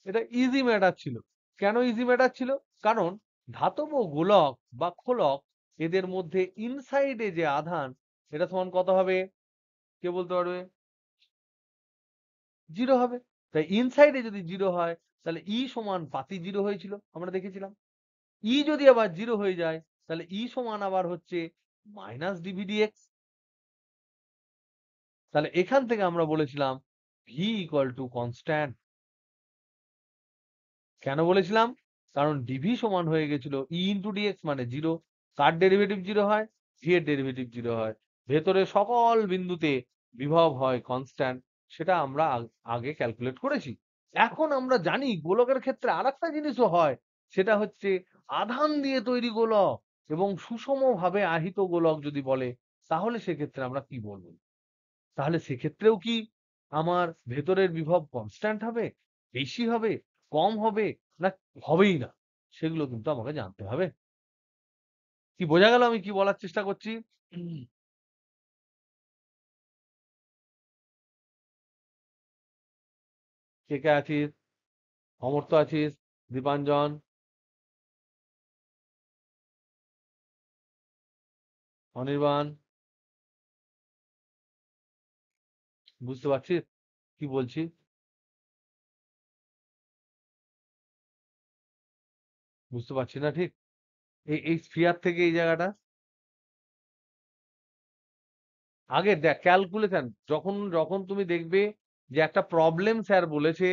এটা ইজি ম্যাটার ছিল। কেন ইজি ম্যাটার ছিল? কারণ ধাতব গোলক বা খোলক, এদের মধ্যে ইনসাইডে যে আধান, এটা সমান কত হবে? কে বলতে পারবে? জিরো হবে। তাই ইনসাইডে যদি জিরো হয় তাহলে ই সমান পাতি জিরো হয়েছিল, আমরা দেখেছিলাম। ই যদি আবার জিরো হয়ে যায় তাহলে ই সমান আবার হচ্ছে মাইনাস ডিভিডিএক্স। তাহলে এখান থেকে আমরা বলেছিলাম ভি ইকুয়াল টু কনস্ট্যান্ট। কেন বলেছিলাম? কারণ ডিভি সমান হয়ে গেছিল ই ইন্টু ডিএক্স মানে জিরো। কার ডেরিভেটিভ জিরো হয়? ভি এর ডেরিভেটিভ জিরো হয়। ভেতরে সকল বিন্দুতে বিভব হয় কনস্ট্যান্ট, সেটা আমরা আগে ক্যালকুলেট করেছি। এখন আমরা জানি গোলকের ক্ষেত্রে আরেকটা জিনিসও হয়, সেটা হচ্ছে আধান দিয়ে তৈরি গোলক এবং সুষমভাবে আহিত গোলক যদি বলে, তাহলে সেক্ষেত্রে আমরা কি বলবো? তাহলে সেক্ষেত্রেও কি আমার ভেতরের বিভব কনস্ট্যান্ট হবে, বেশি হবে, কম হবে, না হবেই না? সেগুলো কিন্তু আমাকে জানতে হবে। কি বোঝা গেল আমি কি বলার চেষ্টা করছি? কে কে আছিস? অমর্ত্য আছিস? দীপাঞ্জন, অনির্বাণ, বুঝতে পারছিস কি বলছি? বুঝতে পারছি না ঠিক? এই স্ফিয়ার থেকে এই জায়গাটা আগে দেখ, ক্যালকুলেশন যখন যখন তুমি দেখবে যে একটা প্রবলেম স্যার বলেছে,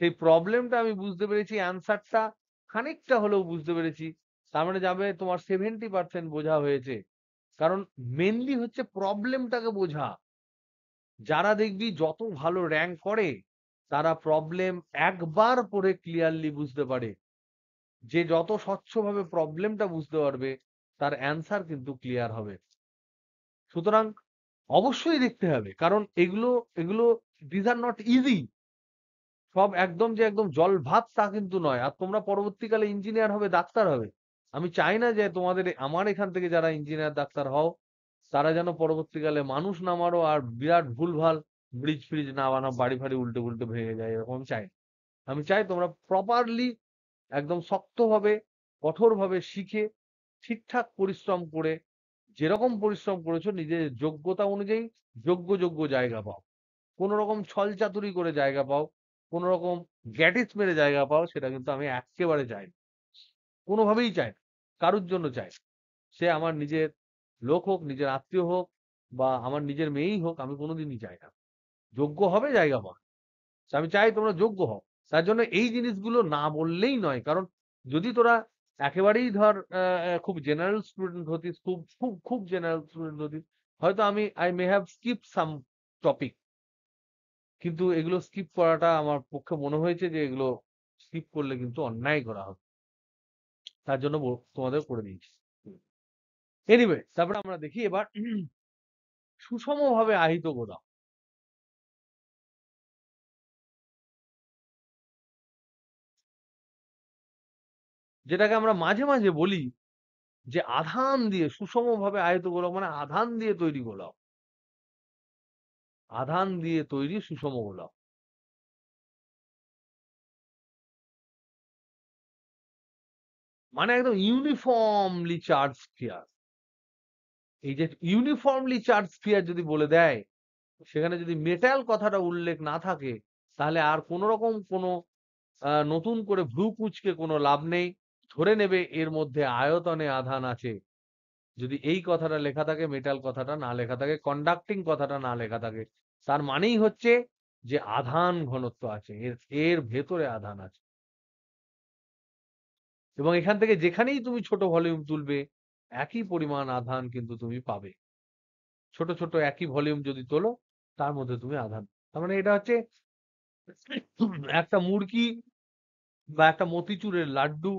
সেই প্রবলেমটা আমি বুঝতে পেরেছি, অ্যান্সারটা খানিকটা হলেও বুঝতে পেরেছি, তার মানে যাবে তোমার 70% বোঝা হয়েছে। কারণ মেনলি হচ্ছে প্রবলেমটাকে বোঝা। যারা দেখবি যত ভালো র্যাঙ্ক করে তারা প্রবলেম একবার পড়ে ক্লিয়ারলি বুঝতে পারে। যে যত স্বচ্ছভাবে প্রবলেমটা বুঝতে পারবে তার অ্যান্সার কিন্তু ক্লিয়ার হবে। সুতরাং অবশ্যই দেখতে হবে, কারণ এগুলো এগুলো দিস আর নট ইজি। সব একদম যে একদম জল ভাত তা কিন্তু নয়। আর তোমরা পরবর্তীকালে ইঞ্জিনিয়ার হবে, ডাক্তার হবে। আমি চাই না যে তোমাদের আমার এখান থেকে যারা ইঞ্জিনিয়ার ডাক্তার হও, তারা যেন পরবর্তীকালে মানুষ না মারো আর বিরাট ভুলভাল ব্রিজ ফ্রিজ না বানাও, বাড়ি ফাড়ি উল্টে উল্টে ভেঙে যায়, এরকম চাই না। আমি চাই তোমরা প্রপারলি একদম শক্তভাবে কঠোরভাবে শিখে ঠিকঠাক পরিশ্রম করে, যেরকম পরিশ্রম করেছো নিজের যোগ্যতা অনুযায়ী যোগ্য জায়গা পাও। কোন রকম ছল চাতুরি করে জায়গা পাও, কোন রকম গ্যাটিস মেরে জায়গা পাও, সেটা কিন্তু আমি এক্কেবারে চাই না। কোনোভাবেই চাই না। কারুর জন্য চাই না। সে আমার নিজের লোক হোক, নিজের আত্মীয় হোক, বা আমার নিজের মেয়েই হোক, আমি কোনোদিনই চাই না। যোগ্য হবে, জায়গা পাবে। আমি চাই তোমরা যোগ্য হও। তার জন্য এই জিনিসগুলো না বললেই নয়। কারণ যদি তোরা একেবারেই ধর খুব জেনারেল স্টুডেন্ট হতিস, খুব খুব খুব জেনারেল স্টুডেন্ট হতিস, হয়তো I may have skip some topic. কিন্তু এগুলো স্কিপ করাটা আমার পক্ষে মনে হয়েছে যে এগুলো স্কিপ করলে কিন্তু অন্যায় করা হবে। তার জন্য তোমাদের করে দিয়েছি। এনিওয়ে, তারপরে আমরা দেখি এবার সুষমভাবে আহিত গোলাপ, যেটাকে আমরা মাঝে মাঝে বলি যে আধান দিয়ে সুষমভাবে আয়ত গোলক, মানে আধান দিয়ে তৈরি গোলক, আধান দিয়ে তৈরি সুষম গোলক। মানে একদম ইউনিফর্মলি চার্জ স্ফিয়ার। এই যে ইউনিফর্মলি চার্জ স্ফিয়ার যদি বলে দেয়, সেখানে যদি মেটাল কথাটা উল্লেখ না থাকে, তাহলে আর কোন রকম কোনো নতুন করে ভ্রু কুঁচকে কোনো লাভ নেই। ধরে নেবে এর মধ্যে আয়তনে আধান আছে। যদি এই কথাটা লেখা থাকে, মেটাল কথাটা না লেখা থাকে, কন্ডাক্টিং কথাটা না লেখা থাকে, তার মানেই হচ্ছে যে আধান ঘনত্ব আছে, এর ভেতরে আধান আছে। এবং এখান থেকে যেখানেই তুমি ছোট ভলিউম তুলবে, একই পরিমাণ আধান কিন্তু তুমি পাবে। ছোট ছোট একই ভলিউম যদি তোলো, তার মধ্যে তুমি আধান, তার মানে এটা হচ্ছে একটা মুরগি বা একটা মতিচুরের লাড্ডু,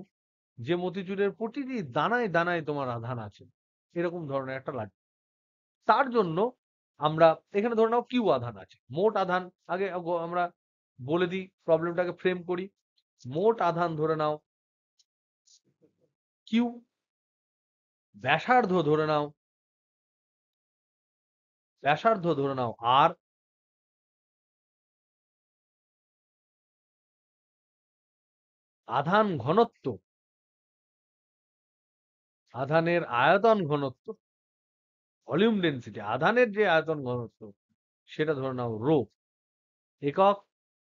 যে মতিচুরের প্রতিটি দানায় দানায় তোমার আধান আছে, এরকম ধরনের একটা লাড্ডু। তার জন্য আমরা এখানে ধরে নাও কিউ আধান আছে, মোট আধান। আগে আমরা বলে দিই, প্রবলেমটাকে ফ্রেম করি। মোট আধান ধরে নাও কিউ, ব্যাসার্ধ ধরে নাও, ব্যাসার্ধ ধরে নাও আর, আধান ঘনত্ব, আধানের আয়তন ঘনত্ব, ভলিউম ডেন্সিটি, আধানের যে আয়তন ঘনত্ব, সেটা ধরে নাও রো। একক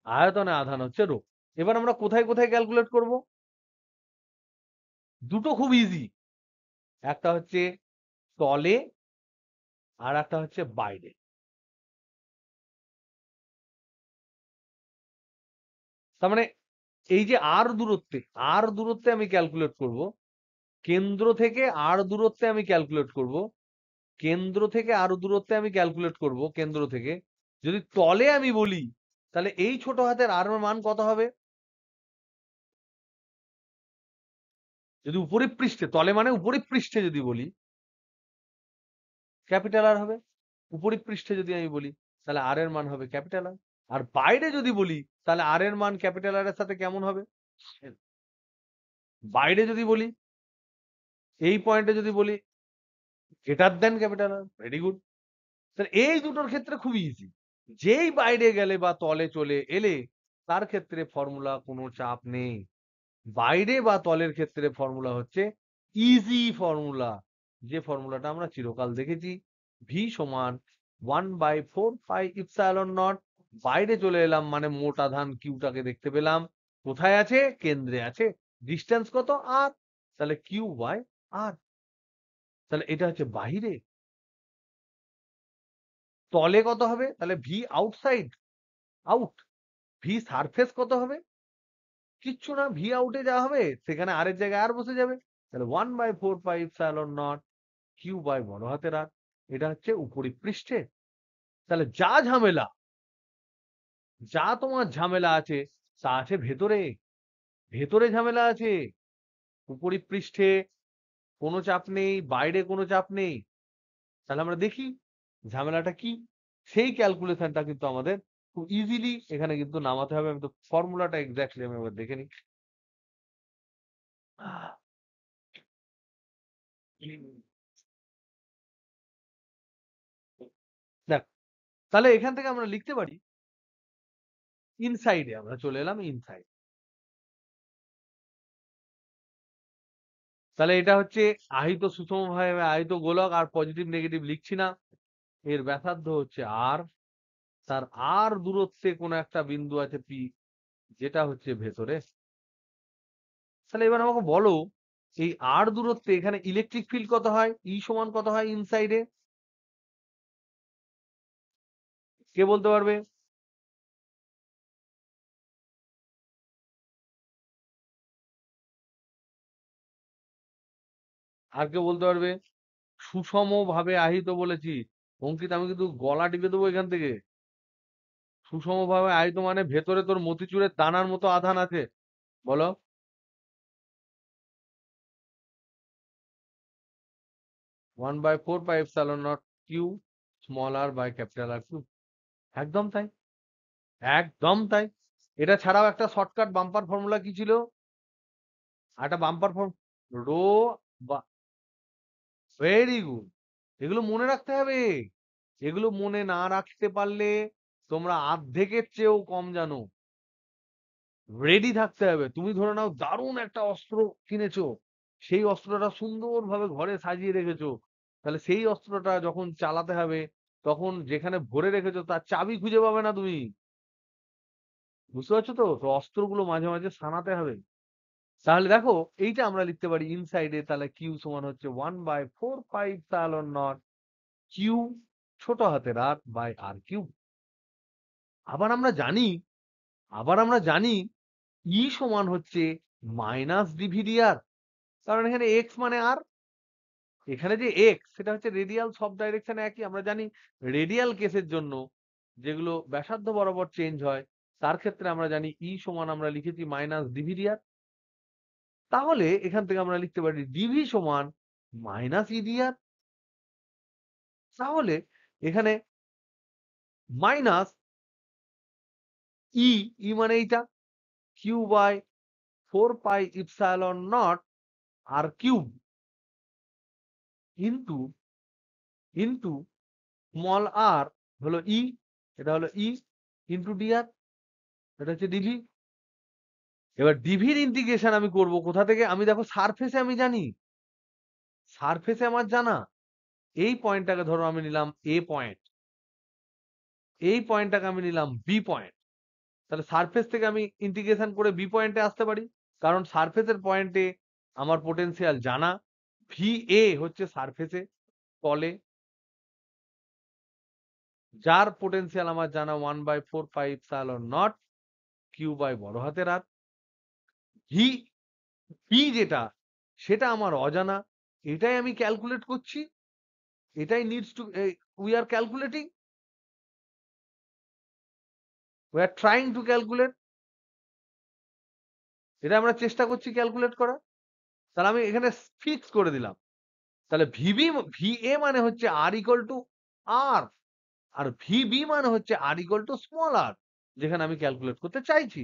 আয়তনে আধান হচ্ছে রো। এবার আমরা কোথায় কোথায় ক্যালকুলেট করব? দুটো খুব ইজি, একটা হচ্ছে তলে আর একটা হচ্ছে বাইরে। তার মানে এই যে আর দূরত্বে আমি ক্যালকুলেট করব, কেন্দ্র থেকে আর দূরত্বে আমি ক্যালকুলেট করব, কেন্দ্র থেকে আর দূরত্বে আমি ক্যালকুলেট করব, কেন্দ্র থেকে যদি তলে আমি বলি, তাহলে এই ছোট হাতের আর এর মান কত হবে? যদি উপরে পৃষ্ঠে, তলে মানে উপরে পৃষ্ঠে যদি বলি, ক্যাপিটাল আর হবে। উপরে পৃষ্ঠে যদি আমি বলি, তাহলে আর এর মান হবে ক্যাপিটাল আর। আর বাইরে যদি বলি, তাহলে আর এর মান ক্যাপিটাল আর এর সাথে কেমন হবে? বাইরে যদি বলি, এই পয়েন্টে যদি বলি greater than capital R, very good. তাহলে এই দুটোর ক্ষেত্রে খুবই ইজি। যেই বাইরে গেলে বা তলে চলে এলে, তার ক্ষেত্রে ফর্মুলা কোনো চাপ নেই। বাইরে বা তলের ক্ষেত্রে ফর্মুলা হচ্ছে ইজি ফর্মুলা, যে ফর্মুলাটা আমরা চিরকাল দেখেছি, ভি সমান 1/4 পাই ইপসাইলন নট। বাইরে চলে এলাম মানে মোট আধান কিউটাকে দেখতে পেলাম, কোথায় আছে? কেন্দ্রে আছে। ডিস্টেন্স কত? আর। তাহলে কিউ বাই আর। তাহলে এটা হচ্ছে বাইরে। তলে কত হবে? তাহলে V outside, out. V surface কত হবে? কিচ্ছু না, ভি আউটে যা হবে সেখানে আর এর জায়গায় আর বসে যাবে। তাহলে 1/4 pi epsilon naught Q by বড় হাতের আর। এটা হচ্ছে উপরিপ পৃষ্ঠে। তাহলে যা তোমার ঝামেলা আছে, তা আছে ভেতরে। ভেতরে ঝামেলা আছে, উপরিপ পৃষ্ঠে কোনো চাপ নেই, বাইরে কোনো চাপ নেই। তাহলে আমরা দেখি ঝামেলাটা কি। সেই ক্যালকুলেশনটা কিন্তু আমাদের খুব ইজিলি এখানে কিন্তু নামাতে হবে। আমি তো ফর্মুলাটা এক্স্যাক্টলি আমি এবার দেখে নিই। দেখ, তাহলে এখান থেকে আমরা লিখতে পারি, ইনসাইডে আমরা চলে এলাম, ইনসাইড। তাহলে এটা হচ্ছে আহিত সুষমভাবে আহিত গোলক, আর পজিটিভ নেগেটিভ লিখছি না। এর ব্যাসার্ধ হচ্ছে আর, তার আর দূরত্বে কোনো একটা বিন্দু আছে পি, যেটা হচ্ছে ভেতরে। তাহলে এবার আমাকে বলো, এই আর দূরত্বে এখানে ইলেকট্রিক ফিল্ড কত হয়, ই সমান কত হয় ইনসাইডে? কে বলতে পারবে? আর কেউ বলতে পারবে? সুষম ভাবে আহিত বলেছি। অঙ্কিত, আমি কিন্তু গলা টিপে দেবো এখান থেকে। সুষম ভাবে আহিত মানে ভেতরে তোর মতিচুরের দানার মতো আধান আছে। বলো। 1/4πε0 Q small R by capital R Q. একদম তাই, একদম তাই। এটা ছাড়াও একটা শর্টকাট বাম্পার ফর্মুলা কি ছিল? একটা বাম্পার ফর্ম, রো, ভেরি গুড। এগুলো মনে রাখতে হবে। এগুলো মনে না রাখতে পারলে তোমরা অর্ধেকের চেয়েও কম জানো। রেডি থাকতে হবে। তুমি ধরে নাও দারুণ একটা অস্ত্র কিনেছো, সেই অস্ত্রটা সুন্দরভাবে ঘরে সাজিয়ে রেখেছো, তাহলে সেই অস্ত্রটা যখন চালাতে হবে, তখন যেখানে ভরে রেখেছো তার চাবি খুঁজে পাবে না তুমি। বুঝতে পারছো তো? তো অস্ত্রগুলো মাঝে মাঝে সানাতে হবে। তাহলে দেখো, এইটা আমরা লিখতে পারি ইনসাইডে, তাহলে কিউ সমান হচ্ছে 1/4πε0 কিউ ছোট হাতের আর বাই আর কিউব। আবার আমরা জানি, আবার আমরা জানি ই সমান হচ্ছে মাইনাস ডিভিডিআর, কারণ এখানে এক্স মানে আর, এখানে যে এক্স সেটা হচ্ছে রেডিয়াল, সব ডাইরেকশনে একই। আমরা জানি রেডিয়াল কেসের জন্য যেগুলো ব্যাসার্ধ বরাবর চেঞ্জ হয়, তার ক্ষেত্রে আমরা জানি ই সমান আমরা লিখেছি মাইনাস ডিভিডিআর। তাহলে এখান থেকে আমরা লিখতে পারি ডিভি সমান মাইনাস ইডিআর। তাহলে এখানে মাইনাস ই, ই মানে এইটা, Q by 4πε0 R cube into into small R হলো ই, এটা হলো ই ইন্টু ডিআর, এটা হচ্ছে ডিভি। এবার ডিভির ইন্টিগ্রেশন আমি করব কোথা থেকে? আমি দেখো সারফেসে আমি জানি, সারফেসে আমার জানা, এই পয়েন্টটাকে ধরো আমি নিলাম এ পয়েন্ট, এই পয়েন্টটাকে আমি নিলাম বি পয়েন্ট। তাহলে সারফেস থেকে আমি ইন্টিগ্রেশন করে বি পয়েন্টে আসতে পারি, কারণ সারফেসের পয়েন্টে আমার পোটেনশিয়াল জানা। ভি এ হচ্ছে সারফেসে, তলে, যার পোটেনশিয়াল আমার জানা 1/4πε0 কিউ বাই বড় হাতের আর। ভি পি যেটা, সেটা আমার অজানা, এটাই আমি ক্যালকুলেট করছি, এটাই needs to, we are calculating, we are trying to calculate, এটা আমরা চেষ্টা করছি ক্যালকুলেট করার। তাহলে আমি এখানে ফিক্স করে দিলাম। তাহলে ভিবি, ভি এ মানে হচ্ছে আর ইকুয়াল টু আর, আর ভিবি মানে হচ্ছে R equal to small R, যেখানে আমি ক্যালকুলেট করতে চাইছি।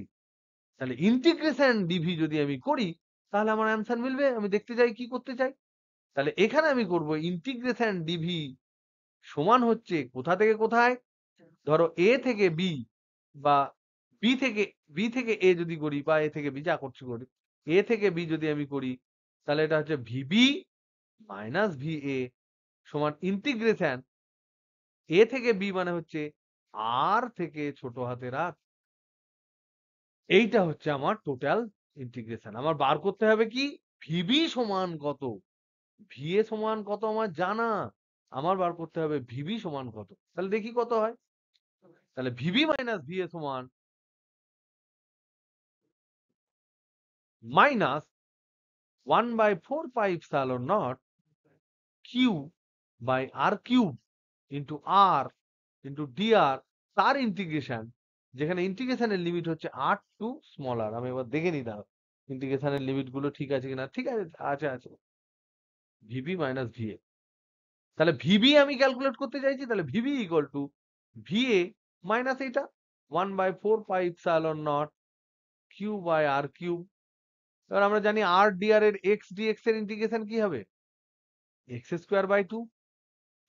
তাহলে ইন্টিগ্রেশন ডিভি যদি আমি করি, তাহলে আমার অ্যান্সার মিলবে। আমি দেখতে চাই কি করতে চাই। তাহলে এখানে আমি করব ইন্টিগ্রেশন ডিভি সমান হচ্ছে কোথা থেকে কোথায়, ধরো এ থেকে বি, বা বি থেকে, বি থেকে এ যদি করি, বা এ থেকে বি, যা করছি করি, এ থেকে বি যদি আমি করি, তাহলে এটা হচ্ছে ভিবি মাইনাস ভি এ সমান ইন্টিগ্রেশন এ থেকে বি মানে হচ্ছে আর থেকে ছোট হাতের আর। এইটা হচ্ছে আমার টোটাল ইন্টিগ্রেশন। আমার বার করতে হবে কি, ভিবি সমান কত, ভি এ সমান কত আমার জানা, আমার বার করতে হবে ভিবি সমান কত। তাহলে দেখি কত হয়। তাহলে ভিবি মাইনাস ভি এ সমান minus 1/4πε0 Q by R cube into R into DR, তার ইন্টিগ্রেশন, যেখানে ইন্টিগ্রেশনের লিমিট হচ্ছে আর টু স্মল আর। আমি এবার দেখে নিই দাঁড়াও ইন্টিগ্রেশনের লিমিট গুলো ঠিক আছে কিনা। ঠিক আছে, আছে আছে। ভিবি মাইনাস ভিএ, তাহলে ভিবি আমি ক্যালকুলেট করতে চাইছি, তাহলে VB equal to VA minus এইটা, 1/4πε0 কিউ বাই আর কিউব। এবার আমরা জানি আর ডিআর এর এক্স ডিএক্স এর ইন্টিগ্রেশন কি হবে? x²/2।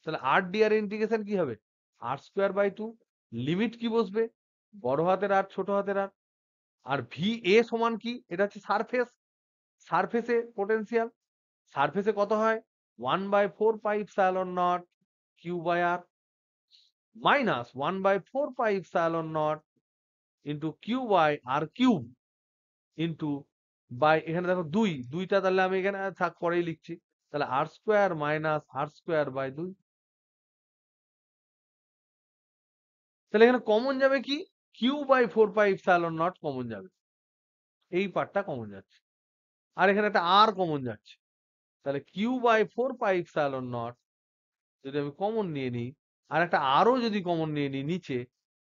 তাহলে আর ডিআর এর ইন্টিগ্রেশন কি হবে? r²/2। লিমিট কি বসবে? বড় হাতের আর ছোট হাতের আর। আর ভি এ সমান কি? এটা হচ্ছে সারফেস। সারফেসে পোটেনশিয়াল। সারফেসে কত হয়? 1/4πε0 Q by R minus 1/4πε0 into Q by R cube into by এখানে দেখো দুইটা, তাহলে আমি এখানে থাক পরেই লিখছি। তাহলে r² মাইনাস r²/2। তাহলে এখানে কমন যাবে কি? q/4πε0 কমন যাবে। এই পার্টটা কমন যাচ্ছে। আর এখানে একটা আর কমন যাচ্ছে। তাহলে q/4πε0 যদি আমি কমন নিয়ে নিই, আর একটা আরও যদি কমন নিয়ে নিই নিচে,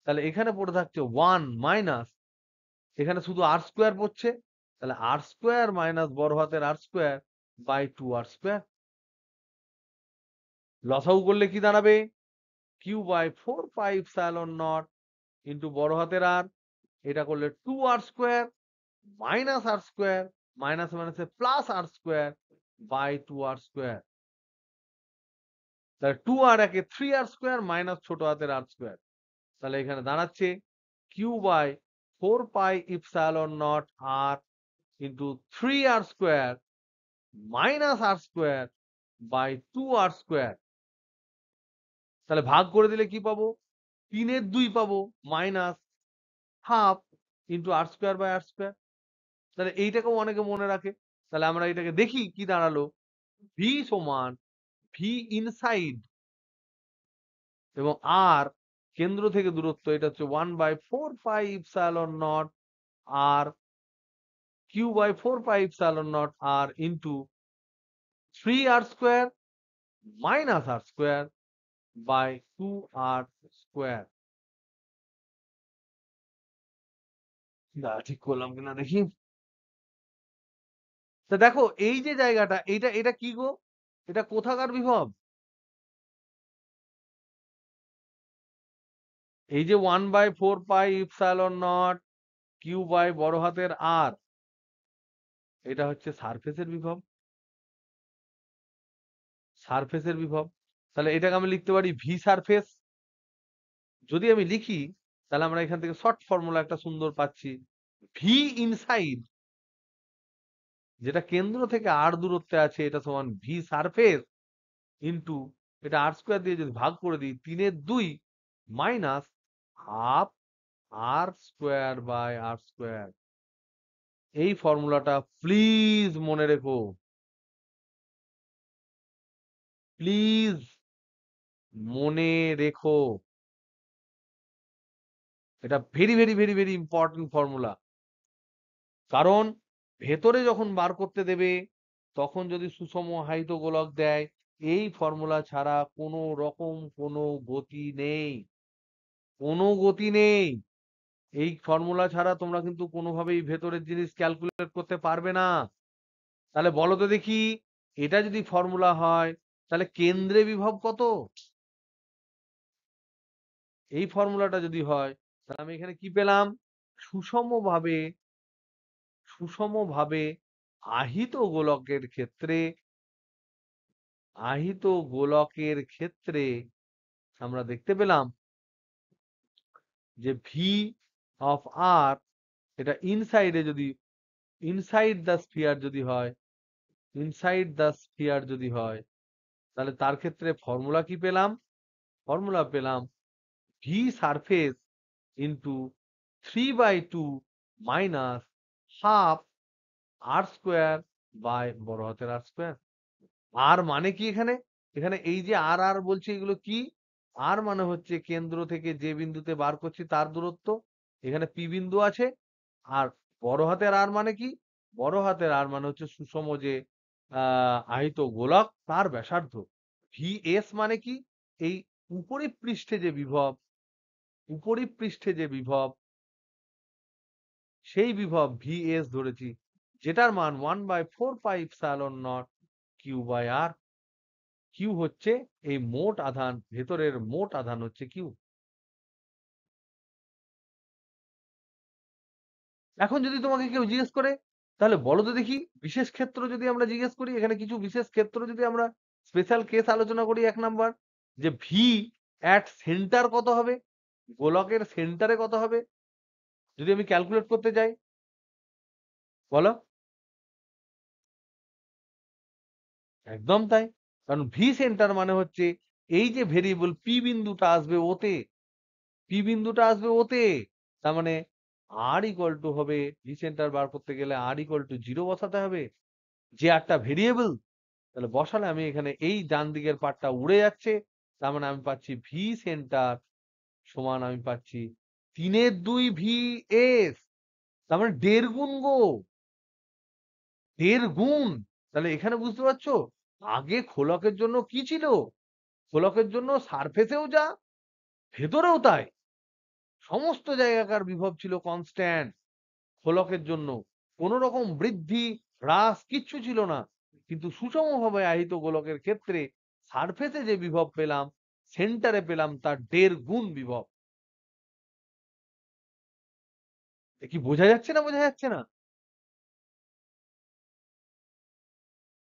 তাহলে এখানে পড়ে থাকছে 1 মাইনাস এখানে শুধু r² পড়ছে। তাহলে r² মাইনাস বড় হাতের r²/2r²। লসাগু করলে কি দাঁড়াবে? q/4πε0 ইন্টু বড় হাতের আর, এটা করলে 2r² মাইনাস r², মাইনাস মাইনাসে প্লাস r²/2r²। তাহলে 2r একে 3r² মাইনাস ছোট হাতের r²। তাহলে এখানে দাঁড়াচ্ছে q/4πε0 r into 3r² minus r²/2r²। তাহলে ভাগ করে দিলে কি পাবো? 3/2 পাবো মাইনাস হাফ ইন্টু r²/r²। তাহলে এইটাকেও অনেকে মনে রাখে। তাহলে আমরা এটাকে দেখি কি দাঁড়ালো। ভি সমান ভি ইনসাইড এবং আর কেন্দ্র থেকে দূরত্ব, এটা হচ্ছে 1/4πε0 আর q/4πε0 আর ইন্টু 3r² মাইনাস r²/2r²। ঠিক করলাম কিনা দেখি। তা দেখো এই যে জায়গাটা, এটা এটা কি গো? এটা কোথাকার বিভব? এই যে 1/4πε0 কিউ বাই বড় হাতের আর, এটা হচ্ছে সারফেসের বিভব। সারফেসের বিভব। তাহলে এটাকে আমি লিখতে পারি ভি সারফেস। যদি আমি লিখি তাহলে আমরা এখান থেকে শর্ট ফর্মুলা একটা সুন্দর পাচ্ছি। ভি ইনসাইড, যেটা কেন্দ্র থেকে আর দূরত্বে আছে, এটা সমান ভি সারফেস ইন্টু এটা r² দিয়ে যদি ভাগ করে দিই 3/2 মাইনাস হাফ r²/r²। এই ফর্মুলাটা প্লিজ মনে রেখো, প্লিজ মনে রেখো। এটা very very very very important formula. কারণ ভেতরে যখন বার করতে দেবে তখন যদি সুষম হাইত গোলক দেয়, এই ফর্মুলা ছাড়া কোনো রকম কোনো গতি নেই। কোনো গতি নেই। এই ফর্মুলা ছাড়া তোমরা কিন্তু কোনোভাবেই ভেতরের জিনিস ক্যালকুলেট করতে পারবে না। তাহলে বলো তো দেখি, এটা যদি ফর্মুলা হয় তাহলে কেন্দ্রে বিভব কত? এই ফর্মুলাটা যদি হয় তাহলে আমি এখানে কি পেলাম? সুষমভাবে সুষমভাবে আহিত গোলকের ক্ষেত্রে, আহিত গোলকের ক্ষেত্রে আমরা দেখতে পেলাম যে ভি অফ আর, এটা ইনসাইডে যদি ইনসাইড দ্য স্ফিয়ার যদি হয়, ইনসাইড দ্য স্ফিয়ার যদি হয়, তাহলে তার ক্ষেত্রে ফর্মুলা কি পেলাম? ফর্মুলা পেলাম V surface into 3/2 minus half r²/r²। আর মানে কি এখানে? এখানে এই যে আর আর বলছে এগুলো কি? আর মানে হচ্ছে কেন্দ্র থেকে যে বিন্দুতে বার করছি তার দূরত্ব। এখানে পি বিন্দু আছে। আর বড় হাতের আর মানে কি? বড় হাতের আর মানে হচ্ছে সুষম যে আহিত গোলক তার ব্যাসার্ধ। ভিএস মানে কি? এই উপরিপৃষ্ঠে যে বিভব, উপরিপৃষ্ঠে যে বিভব, সেই বিভব ভিএস ধরেছি, যেটার মান 1/4πε0 কিউ বাই আর। কিউ হচ্ছে এই মোট আধান, ভেতরের মোট আধান হচ্ছে কিউ। এখন যদি তোমাকে কেউ জিজ্ঞেস করে, তাহলে বলো তো দেখি বিশেষ ক্ষেত্র যদি আমরা জিজ্ঞেস করি, এখানে কিছু বিশেষ ক্ষেত্র যদি আমরা স্পেশাল কেস আলোচনা করি, 1 নাম্বার যে ভি অ্যাট সেন্টার কত হবে, গোলকের সেন্টারে কত হবে যদি আমি ক্যালকুলেট করতে চাই, বলো? একদম তাই। কারণ ভি সেন্টার মানে হচ্ছে এই যে ভেরিয়েবল পি বিন্দুটা আসবে ওতে, পি বিন্দুটা আসবে ওতে, তার মানে আর ইকুয়াল টু হবে, ভি সেন্টার বার করতে গেলে আর ইকুয়াল টু 0 বসাতে হবে, যে আরটা ভেরিয়েবল, তাহলে বসালে আমি এখানে এই ডান দিকের পার্টটা উড়ে যাচ্ছে, তার মানে আমি পাচ্ছি ভি সেন্টার সমান আমি পাচ্ছি 3/2 ভি এস, তার মানে 1.5 গুণ গো, 1.5 গুণ। তাহলে এখানে বুঝতে পারছো আগে খোলকের জন্য কি ছিল, খোলকের জন্য সারফেসেও যা ভেতরেও তাই, সমস্ত জায়গাকার বিভব ছিল কনস্ট্যান্ট খোলকের জন্য, কোন রকম বৃদ্ধি হ্রাস কিচ্ছু ছিল না। কিন্তু সুষমভাবে আহিত গোলকের ক্ষেত্রে সারফেসে যে বিভব পেলাম, সেন্টারে পেলাম তার 1.5 গুণ বিভব। এ কি বোঝা যাচ্ছে না বোঝা যাচ্ছে না?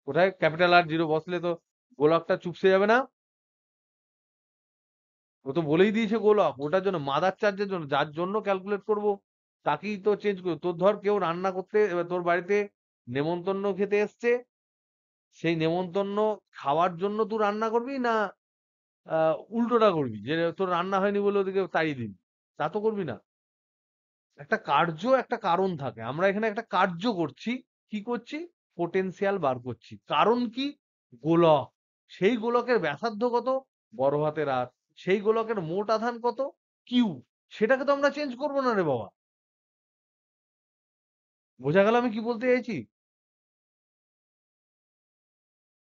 কোথায় ক্যাপিটাল আর 0 বসলে তো গোলকটা চুপসে যাবে না? ও তো বলেই দিয়েছে গোলক, ওটার জন্য মাদার চার্জের জন্য, যার জন্য ক্যালকুলেট করব তাকেই তো চেঞ্জ করবো। তোর ধর কেউ রান্না করতে, এবার তোর বাড়িতে নেমন্তন্ন খেতে এসছে, সেই নেমন্তন্ন খাওয়ার জন্য তুই রান্না করবি না উল্টোটা করবি, যে তোর রান্না হয়নি বলে ওদেরকে তাড়িয়ে দিবি? তা তো করবি না। একটা কার্য একটা কারণ থাকে, আমরা এখানে একটা কার্য করছি, কি করছি, পোটেনশিয়াল বার করছি, কারণ কি, গোলক, সেই গোলকের ব্যাসার্ধ কত, বড় হাতের আর, সেই গোলকের মোট আধান কত, কিউ, সেটাকে তো আমরা চেঞ্জ করবো না রে বাবা। বোঝা গেল আমি কি বলতে চাইছি?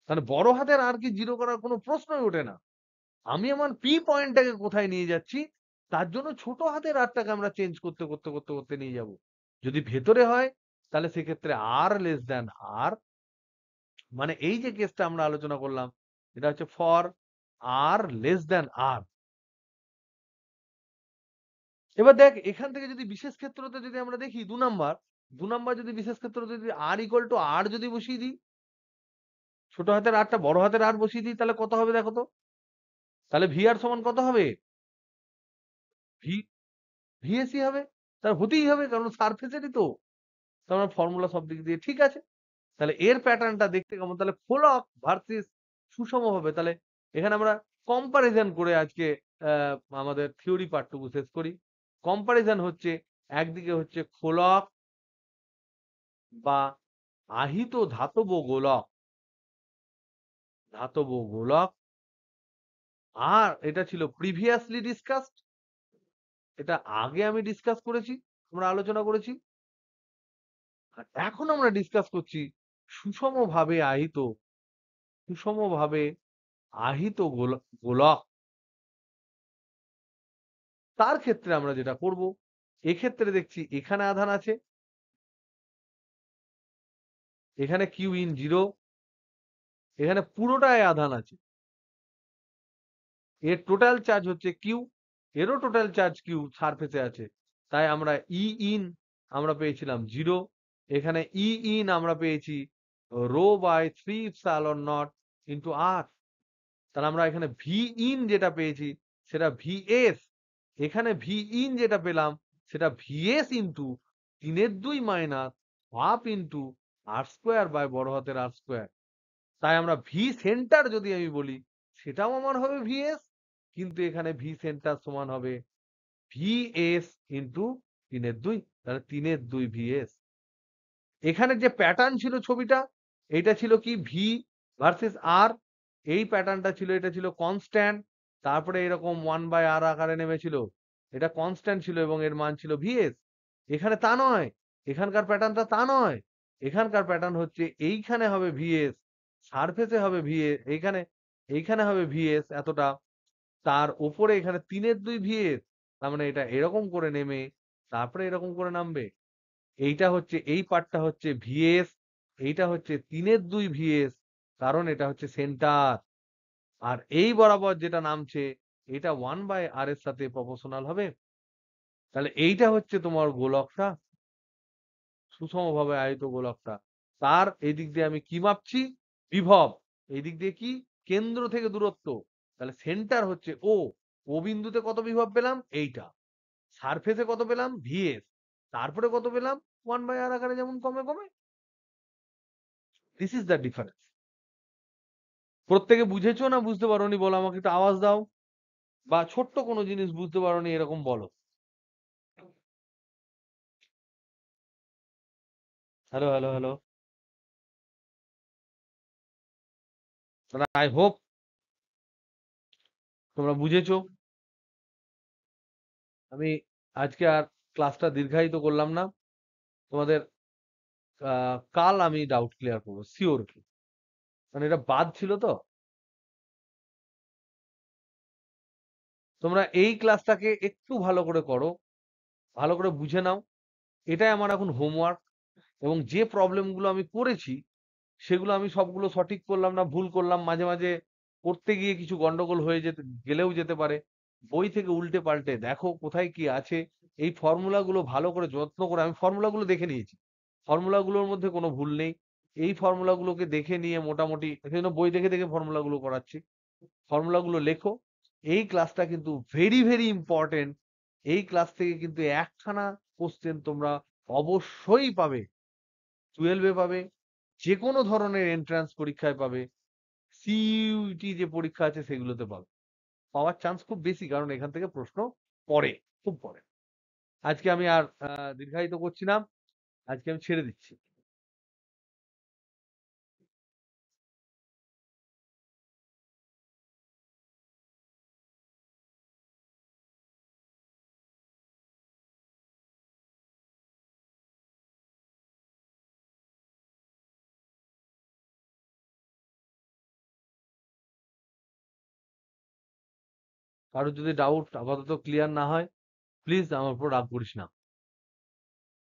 তাহলে বড় হাতের আর কি জিরো করার কোনো প্রশ্নই ওঠে না। আমি আমার পি পয়েন্টটাকে কোথায় নিয়ে যাচ্ছি, তার জন্য ছোট হাতের আরটাকে আমরা চেঞ্জ করতে করতে করতে করতে নিয়ে যাব। যদি ভেতরে হয় তাহলে সেক্ষেত্রে আর লেস দ্যান আর, মানে এই যে কেসটা আমরা আলোচনা করলাম এটা হচ্ছে ফর আর লেস দ্যান আর। এবার দেখ এখান থেকে যদি বিশেষ ক্ষেত্রতে যদি আমরা দেখি 2 নাম্বার, 2 নাম্বার যদি বিশেষ ক্ষেত্র যদি আর ইকুয়াল টু আর যদি বসিয়ে দিই, ছোট হাতের আরটা বড় হাতের আর বসিয়ে দিই, তাহলে কত হবে দেখো তো? তাহলে ভি আর সমান কত হবে? ভি ভিএসি হবে। তার হতেই হবে কারণ সারফেসেরই তো। তার মানে ফর্মুলা সব দিক দিয়ে ঠিক আছে। তাহলে এর প্যাটার্নটা দেখতে কেমন? তাহলে ফোলক ভার্সিস সুষম হবে। তাহলে এখানে আমরা কম্পারিজন করে আজকে আমাদের থিওরি পার্টটুকু শেষ করি। কম্পারিজন হচ্ছে একদিকে হচ্ছে খোলক বা আহিত ধাতব গোলক, ধাতব গোলক, আর এটা ছিল প্রিভিয়াসলি ডিসকাসড, এটা আগে আমি ডিসকাস করেছি, আমরা আলোচনা করেছি। আর এখন আমরা ডিসকাস করছি সুষমভাবে আহিত, সুষমভাবে আহিত গোলক, তার ক্ষেত্রে আমরা যেটা করব, এক্ষেত্রে দেখছি এখানে আধান আছে, এখানে কিউ ইন 0, এখানে পুরোটায় আধান আছে, এর টোটাল চার্জ হচ্ছে কিউ, এরও টোটাল চার্জ কিউ সারফেসে আছে, তাই আমরা ই ইন আমরা পেয়েছিলাম 0, এখানে ই ইন আমরা পেয়েছি rho by 3 epsilon naught into R. তাহলে আমরা এখানে ভি ইন যেটা পেয়েছি সেটা ভিএস, এখানে ভি ইন যেটা পেলাম সেটা VS into 3/2 minus half into R square by বড় হাতের আর স্কোয়ার। তাই আমরা ভি সেন্টার যদি আমি বলি সেটাও আমার হবে ভিএস, কিন্তু এখানে ভি সেন্টার সমান হবে ভিএস ইন্টু 3/2, তাহলে 3/2 ভিএস। এখানে যে প্যাটার্ন ছিল ছবিটা, এটা ছিল কি ভি ভার্সেস আর, এই প্যাটার্নটা ছিল, এটা ছিল কনস্ট্যান্ট, তারপরে এরকম 1/r আকারে নেমেছিল, এটা কনস্ট্যান্ট ছিল এবং এর মান ছিল ভিএস। এখানে তা নয়, এখানকার প্যাটার্নটা তা নয়, এখানকার প্যাটার্ন হচ্ছে এইখানে হবে ভিএস, সারফেসে হবে ভিএস, এইখানে এইখানে হবে ভিএস এতটা, তার উপরে এখানে 3/2 ভিএস, তার মানে এটা এরকম করে নেমে তারপরে এরকম করে নামবে। এইটা হচ্ছে এই পার্টটা হচ্ছে ভিএস, এইটা হচ্ছে 3/2 ভিএস, কারণ এটা হচ্ছে সেন্টার, আর এই বরাবর যেটা নামছে এটা 1/r এর সাথে প্রপোর্শনাল হবে। তাহলে এইটা হচ্ছে তোমার গোলকটা, সুষমভাবে আয়িত গোলকটা, তার এই দিক দিয়ে আমি কি মাপছি? বিভব। এই দিক দিয়ে কি? কেন্দ্র থেকে দূরত্ব। তাহলে সেন্টার হচ্ছে ও। ও বিন্দুতে কত বিভব পেলাম? এইটা। সারফেসে কত পেলাম? ভিএস। তারপরে কত পেলাম? 1/r আকারে যেমন কমে কমে। This is the difference. প্রত্যেকে বুঝেছো না বুঝতে পারোনি বলো, আমাকে একটু আওয়াজ দাও। বা ছোট্ট কোনো জিনিস বুঝতে পারোনি এরকম বলো। Hello, hello, hello. I hope তোমরা বুঝেছো। আমি আজকে আর ক্লাসটা দীর্ঘায়িত করলাম না। তোমাদের কাল আমি ডাউট ক্লিয়ার করবো শিওর। মানে এটা বাদ ছিল তো। তোমরা এই ক্লাসটাকে একটু ভালো করে করো, ভালো করে বুঝে নাও। এটাই আমার এখন হোমওয়ার্ক। এবং যে প্রবলেম গুলো আমি করেছি সেগুলো আমি সবগুলো সঠিক করলাম না ভুল করলাম, মাঝে মাঝে করতে গিয়ে কিছু গন্ডগোল হয়ে যেতে গেলেও যেতে পারে। বই থেকে উল্টে পাল্টে দেখো কোথায় কি আছে। এই ফর্মুলা গুলো ভালো করে যত্ন করে আমি ফর্মুলা গুলো দেখে নিয়েছি। ফর্মুলা গুলোর মধ্যে কোনো ভুল নেই। এই ফর্মুলা গুলোকে দেখে নিয়ে মোটামুটি সেজন্য বই দেখে দেখে ফর্মুলা গুলো করাচ্ছি। ফর্মুলা গুলো লেখো। এই ক্লাসটা কিন্তু ভেরি ভেরি ইম্পর্টেন্ট। এই ক্লাস থেকে কিন্তু একখানা কোশ্চেন তোমরা অবশ্যই পাবে। 12-এ পাবে, যে কোনো ধরনের এন্ট্রান্স পরীক্ষায় পাবে, সিইউটি যে পরীক্ষা আছে সেগুলোতে পাবে। পাওয়ার চান্স খুব বেশি, কারণ এখান থেকে প্রশ্ন পড়ে, খুব পড়ে। আজকে আমি আর দীর্ঘায়িত করছি না। আজকে আমি ছেড়ে দিচ্ছি। কারোর যদি ডাউট আপাতত ক্লিয়ার না হয়, প্লিজ আমার উপর রাগ করিস না।